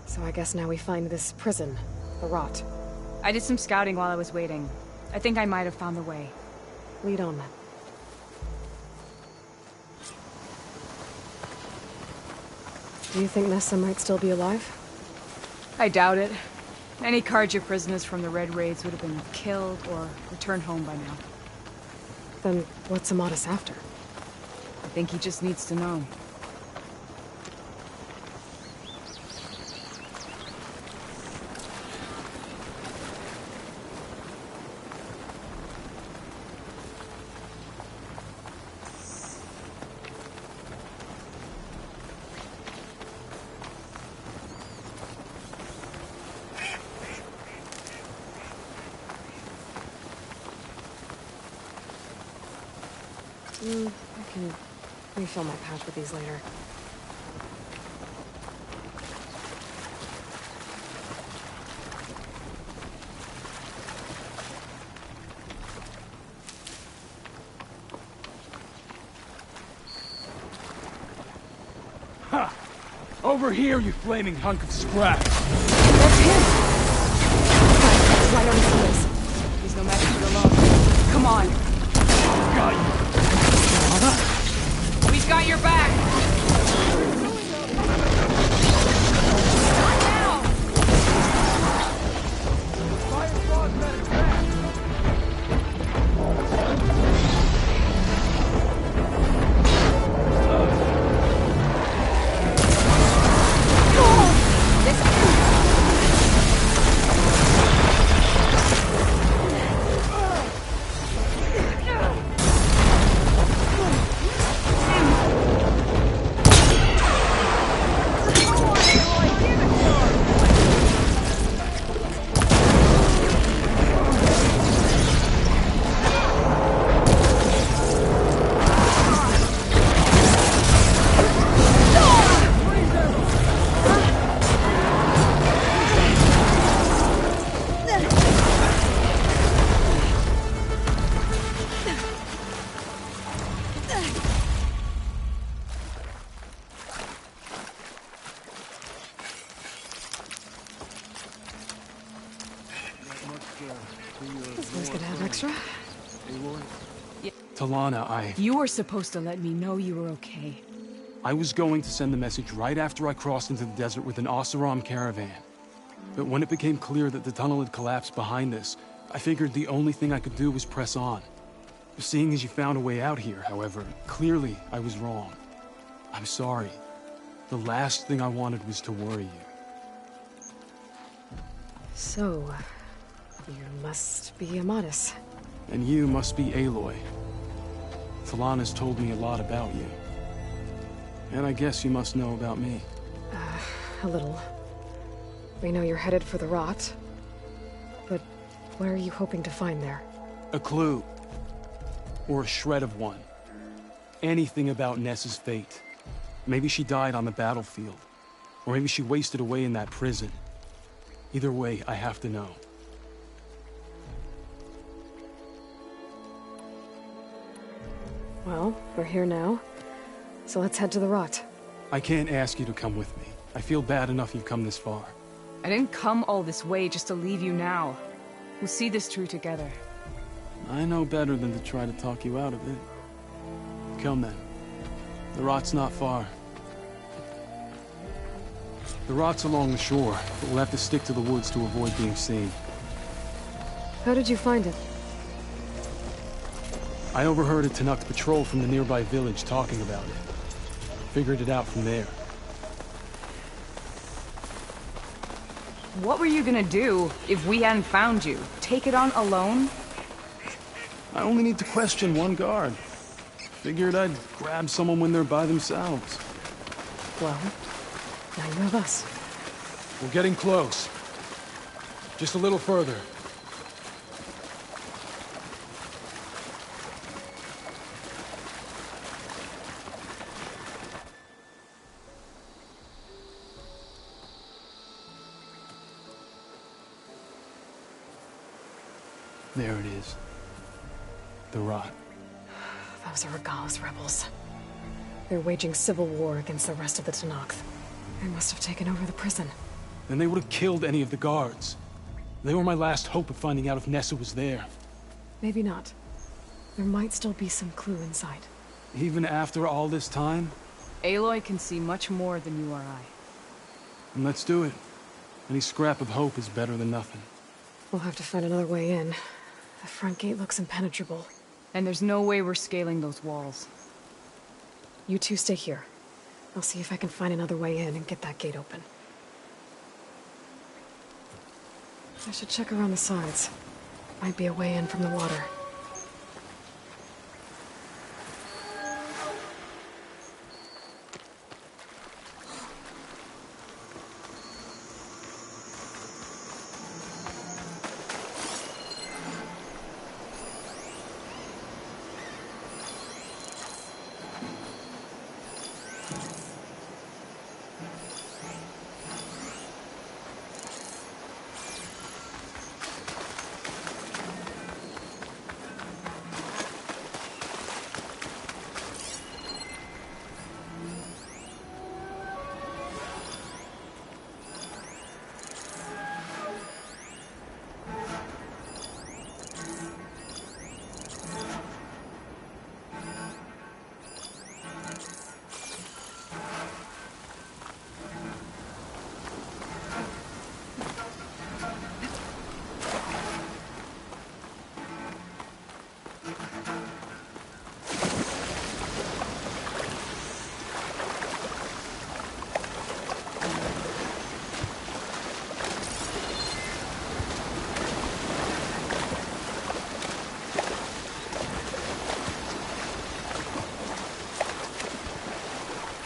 So I guess now we find this prison, the Rot. I did some scouting while I was waiting. I think I might have found the way. Lead on then. Do you think Nessa might still be alive? I doubt it. Any Carja prisoners from the Red Raids would have been killed or returned home by now. Then what's Amadis after? I think he just needs to know. I can refill my pouch with these later. Ha! Over here, you flaming hunk of scrap! That's him! Right on his heels. He's no match for the law. Come on! Got you! We've got your back! Not now! Firefly's got his back! This one's gonna have extra. Talana, You were supposed to let me know you were okay. I was going to send the message right after I crossed into the desert with an Oseram caravan. But when it became clear that the tunnel had collapsed behind us, I figured the only thing I could do was press on. Seeing as you found a way out here, however, clearly I was wrong. I'm sorry. The last thing I wanted was to worry you. So, you must be Amadis. And you must be Aloy. Talana's told me a lot about you. And I guess you must know about me. A little. We know you're headed for the rot. But what are you hoping to find there? A clue. Or a shred of one. Anything about Ness's fate. Maybe she died on the battlefield. Or maybe she wasted away in that prison. Either way, I have to know. Well, we're here now. So let's head to the rot. I can't ask you to come with me. I feel bad enough you've come this far. I didn't come all this way just to leave you now. We'll see this through together. I know better than to try to talk you out of it. Come then. The rot's not far. The rot's along the shore, but we'll have to stick to the woods to avoid being seen. How did you find it? I overheard a Tenakth patrol from the nearby village talking about it. Figured it out from there. What were you gonna do if we hadn't found you? Take it on alone? I only need to question one guard. Figured I'd grab someone when they're by themselves. Well, now you have us. We're getting close. Just a little further. There it is. The rot. Those are Regalla's rebels. They're waging civil war against the rest of the Tenakth. They must have taken over the prison. Then they would have killed any of the guards. They were my last hope of finding out if Nessa was there. Maybe not. There might still be some clue inside. Even after all this time? Aloy can see much more than you or I. And let's do it. Any scrap of hope is better than nothing. We'll have to find another way in. The front gate looks impenetrable. And there's no way we're scaling those walls. You two stay here. I'll see if I can find another way in and get that gate open. I should check around the sides. Might be a way in from the water.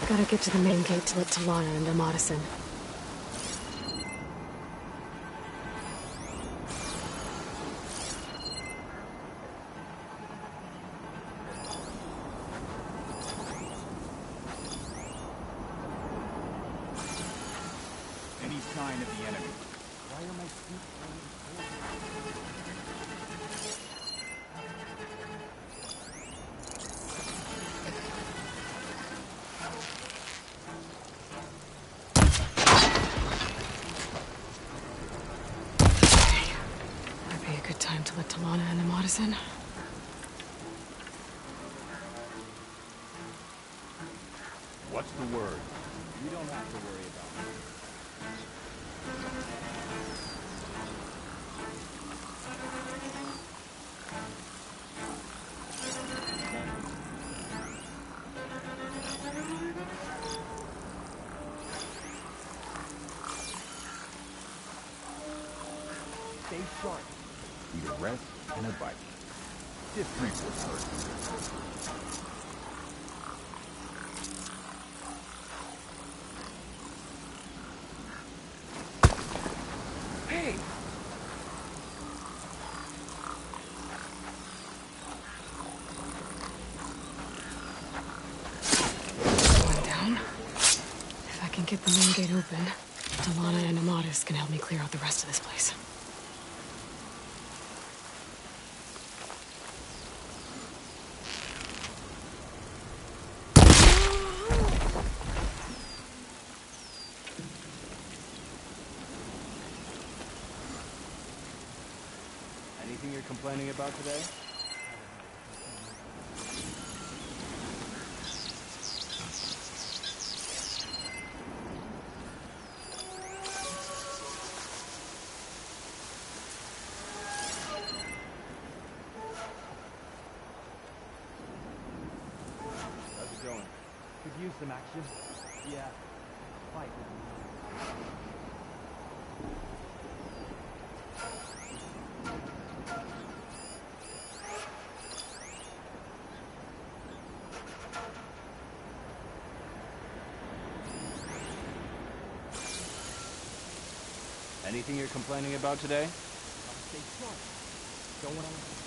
Gotta get to the main gate to let Talana and Amadison. Any sign of the enemy? Why are my feet Time to let Talana and Amadison. What's the word? You don't have to worry about it. Stay sharp. Eat a rest and a bite. Just drink what's hurt. main gate open, Delana and Amatis can help me clear out the rest of this place. Anything you're complaining about today? Could use some action. Yeah. Fight. Anything you're complaining about today? Stay strong. Don't want to...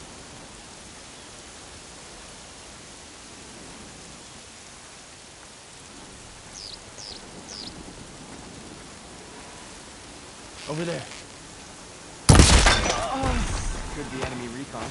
Over there. Could be enemy recon.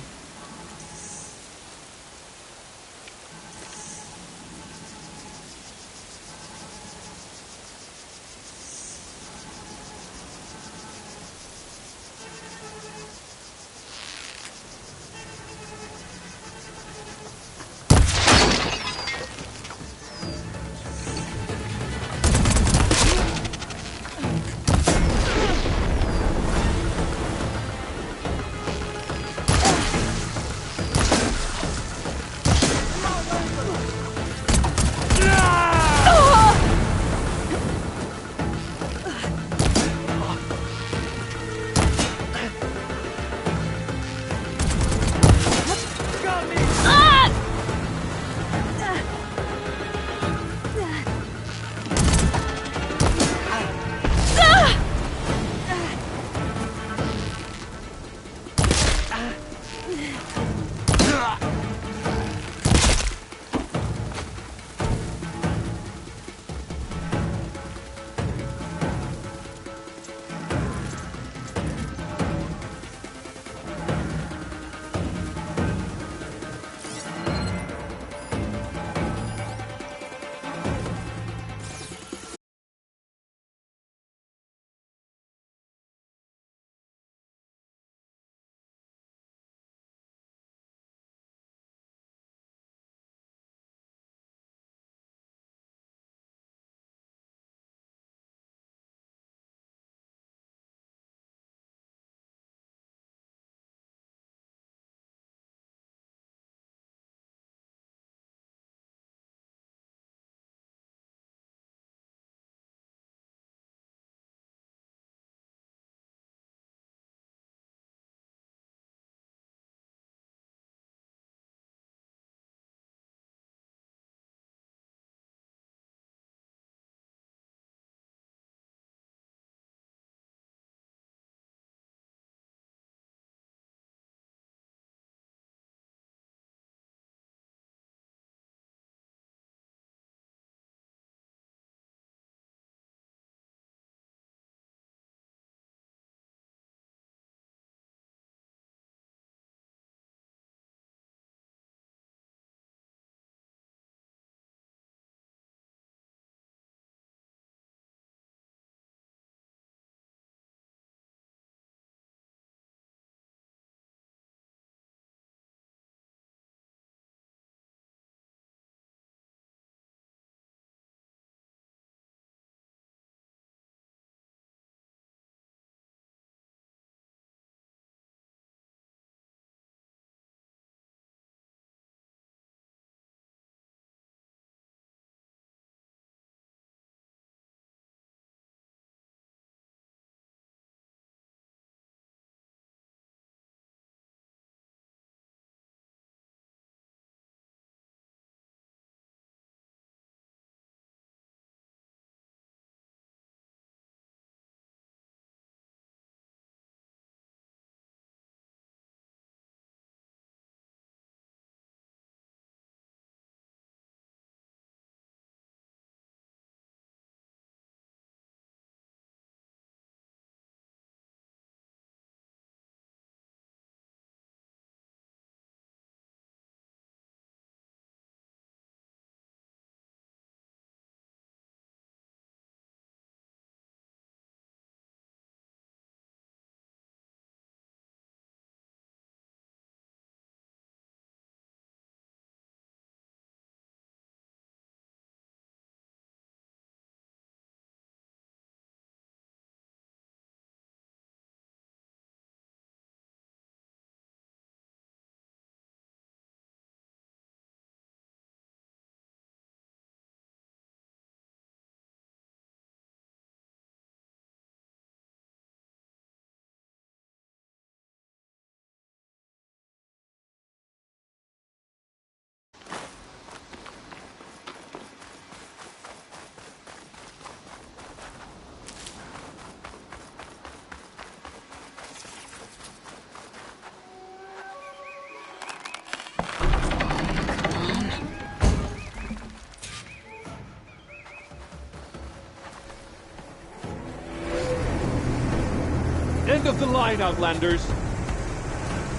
line, Outlanders.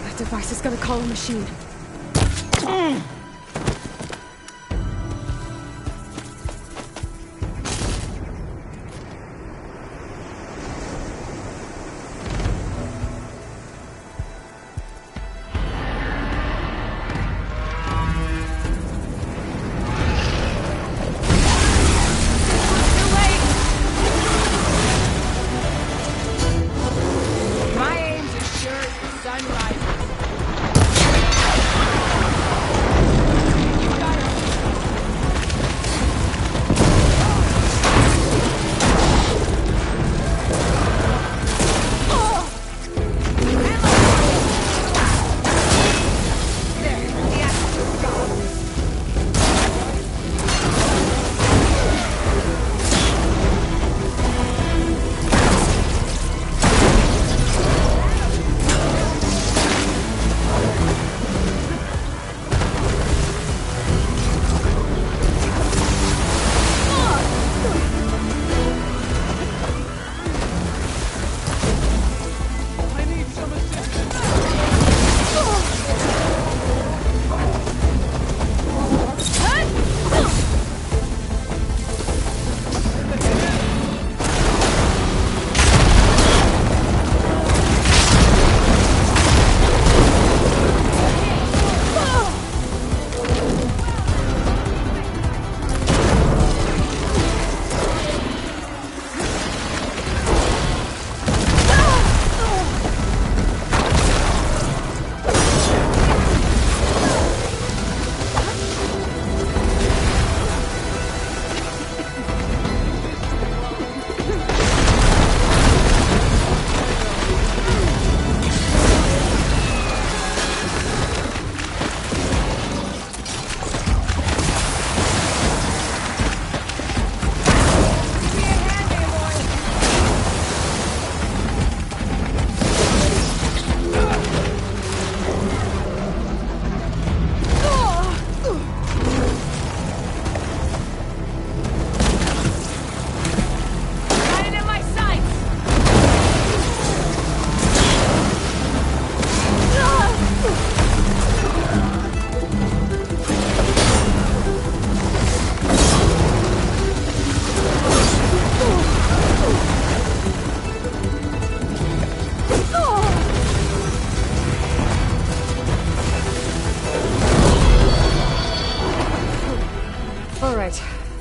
That device is gonna call a machine. My aim's as sure as the sun rises.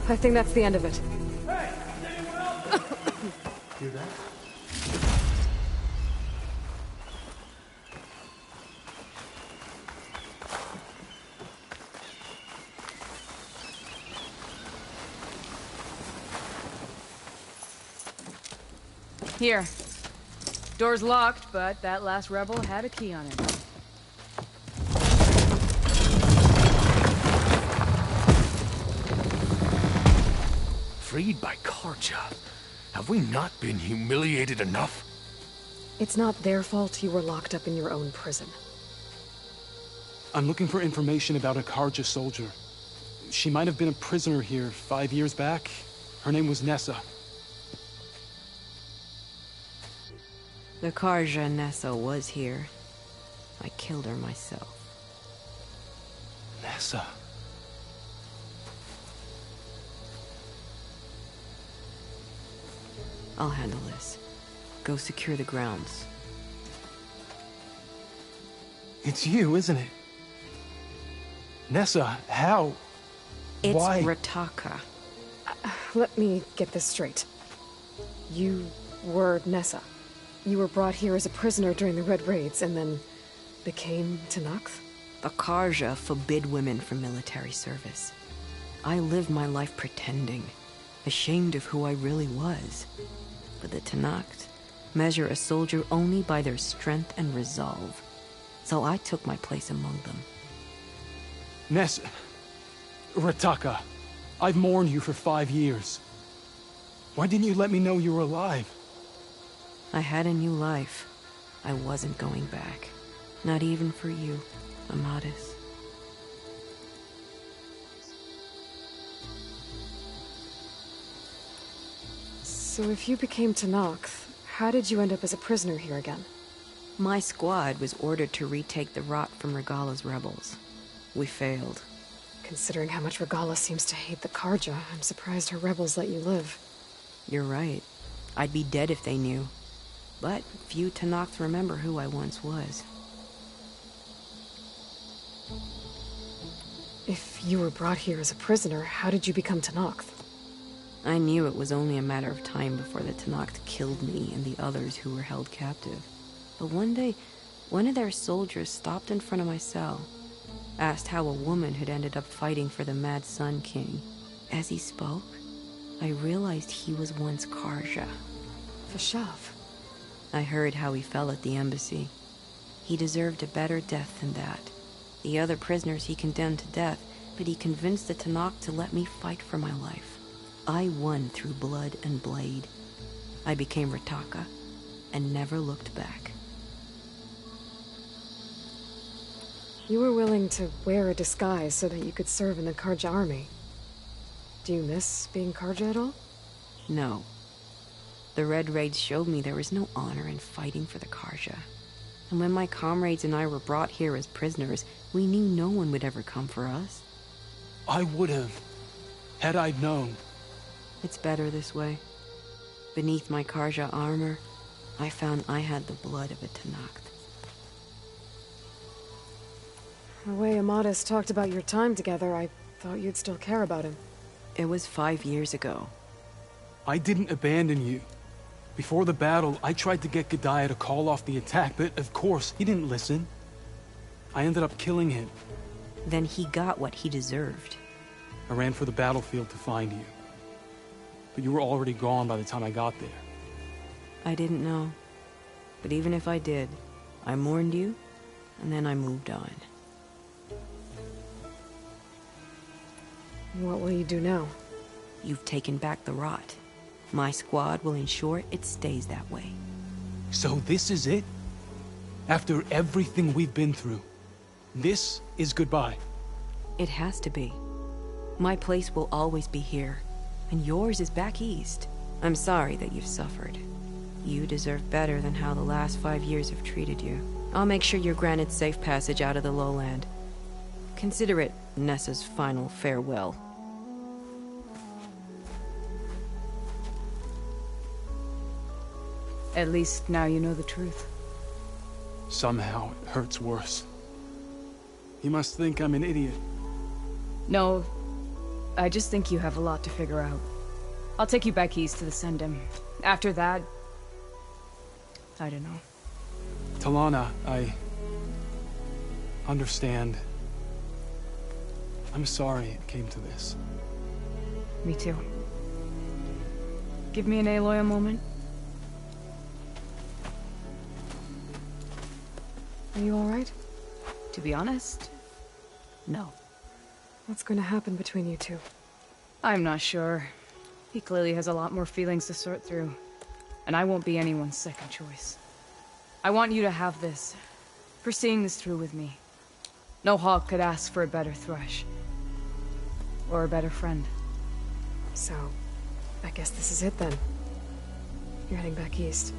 I think that's the end of it. Hear that? Here. Door's locked, but that last rebel had a key on it. Freed by Carja. Have we not been humiliated enough? It's not their fault you were locked up in your own prison. I'm looking for information about a Carja soldier. She might have been a prisoner here 5 years back. Her name was Nessa. The Carja Nessa was here. I killed her myself. Nessa. I'll handle this. Go secure the grounds. It's you, isn't it? Nessa, how? It's Why? Rataka. Let me get this straight. You were Nessa. You were brought here as a prisoner during the Red Raids and then became Tenakth? The Carja forbid women from military service. I lived my life pretending, ashamed of who I really was. But the Tenakth measure a soldier only by their strength and resolve. So I took my place among them. Nessa... Rataka, I've mourned you for 5 years. Why didn't you let me know you were alive? I had a new life. I wasn't going back. Not even for you, Amadis. So if you became Tenakth, how did you end up as a prisoner here again? My squad was ordered to retake the Rot from Regala's rebels. We failed. Considering how much Regala seems to hate the Karja, I'm surprised her rebels let you live. You're right. I'd be dead if they knew. But few Tenakths remember who I once was. If you were brought here as a prisoner, how did you become Tenakth? I knew it was only a matter of time before the Tenakth killed me and the others who were held captive. But one day, one of their soldiers stopped in front of my cell, asked how a woman had ended up fighting for the Mad Sun King. As he spoke, I realized he was once Karja. Vashav. I heard how he fell at the embassy. He deserved a better death than that. The other prisoners he condemned to death, but he convinced the Tenakth to let me fight for my life. I won through blood and blade. I became Rataka, and never looked back. You were willing to wear a disguise so that you could serve in the Karja army. Do you miss being Karja at all? No. The Red Raids showed me there was no honor in fighting for the Karja. And when my comrades and I were brought here as prisoners, we knew no one would ever come for us. I would have, had I known. It's better this way. Beneath my Karja armor, I found I had the blood of a Tenakth. The way Amadis talked about your time together, I thought you'd still care about him. It was 5 years ago. I didn't abandon you. Before the battle, I tried to get Gudaya to call off the attack, but of course, he didn't listen. I ended up killing him. Then he got what he deserved. I ran for the battlefield to find you. But you were already gone by the time I got there. I didn't know. But even if I did, I mourned you, and then I moved on. What will you do now? You've taken back the Rot. My squad will ensure it stays that way. So this is it? After everything we've been through, this is goodbye? It has to be. My place will always be here, and yours is back east. I'm sorry that you've suffered. You deserve better than how the last 5 years have treated you. I'll make sure you're granted safe passage out of the lowland. Consider it Nessa's final farewell. At least now you know the truth. Somehow it hurts worse. You must think I'm an idiot. No, I just think you have a lot to figure out. I'll take you back east to the Sendem. After that, I don't know. Talana, I understand. I'm sorry it came to this. Me too. Give me an Aloy a moment. Are you alright? To be honest, no. What's going to happen between you two? I'm not sure. He clearly has a lot more feelings to sort through. And I won't be anyone's second choice. I want you to have this. For seeing this through with me. No hawk could ask for a better thrush. Or a better friend. So, I guess this is it then. You're heading back east.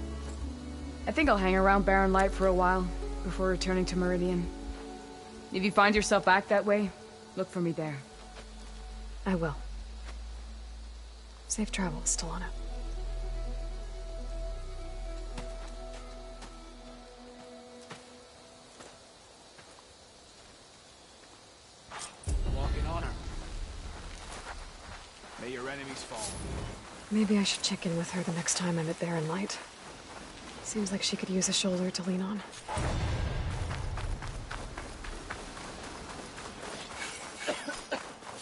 I think I'll hang around Barren Light for a while, before returning to Meridian. If you find yourself back that way, look for me there. I will. Safe travels, Talana. Walk in honor. May your enemies fall. Maybe I should check in with her the next time I'm at Barren Light. Seems like she could use a shoulder to lean on.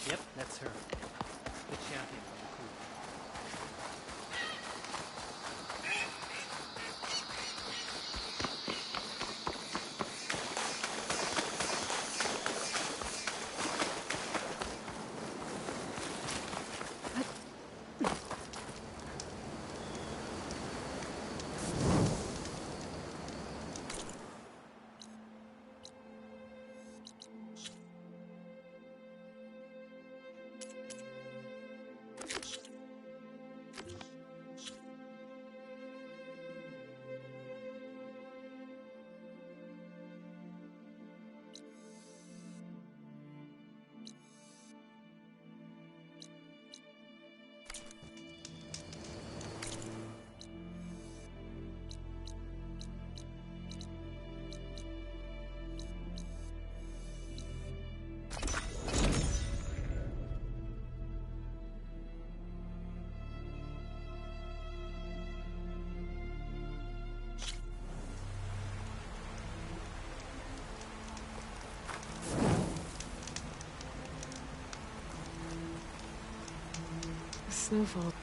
Yep, that's her. The champion from the crew. Snowfall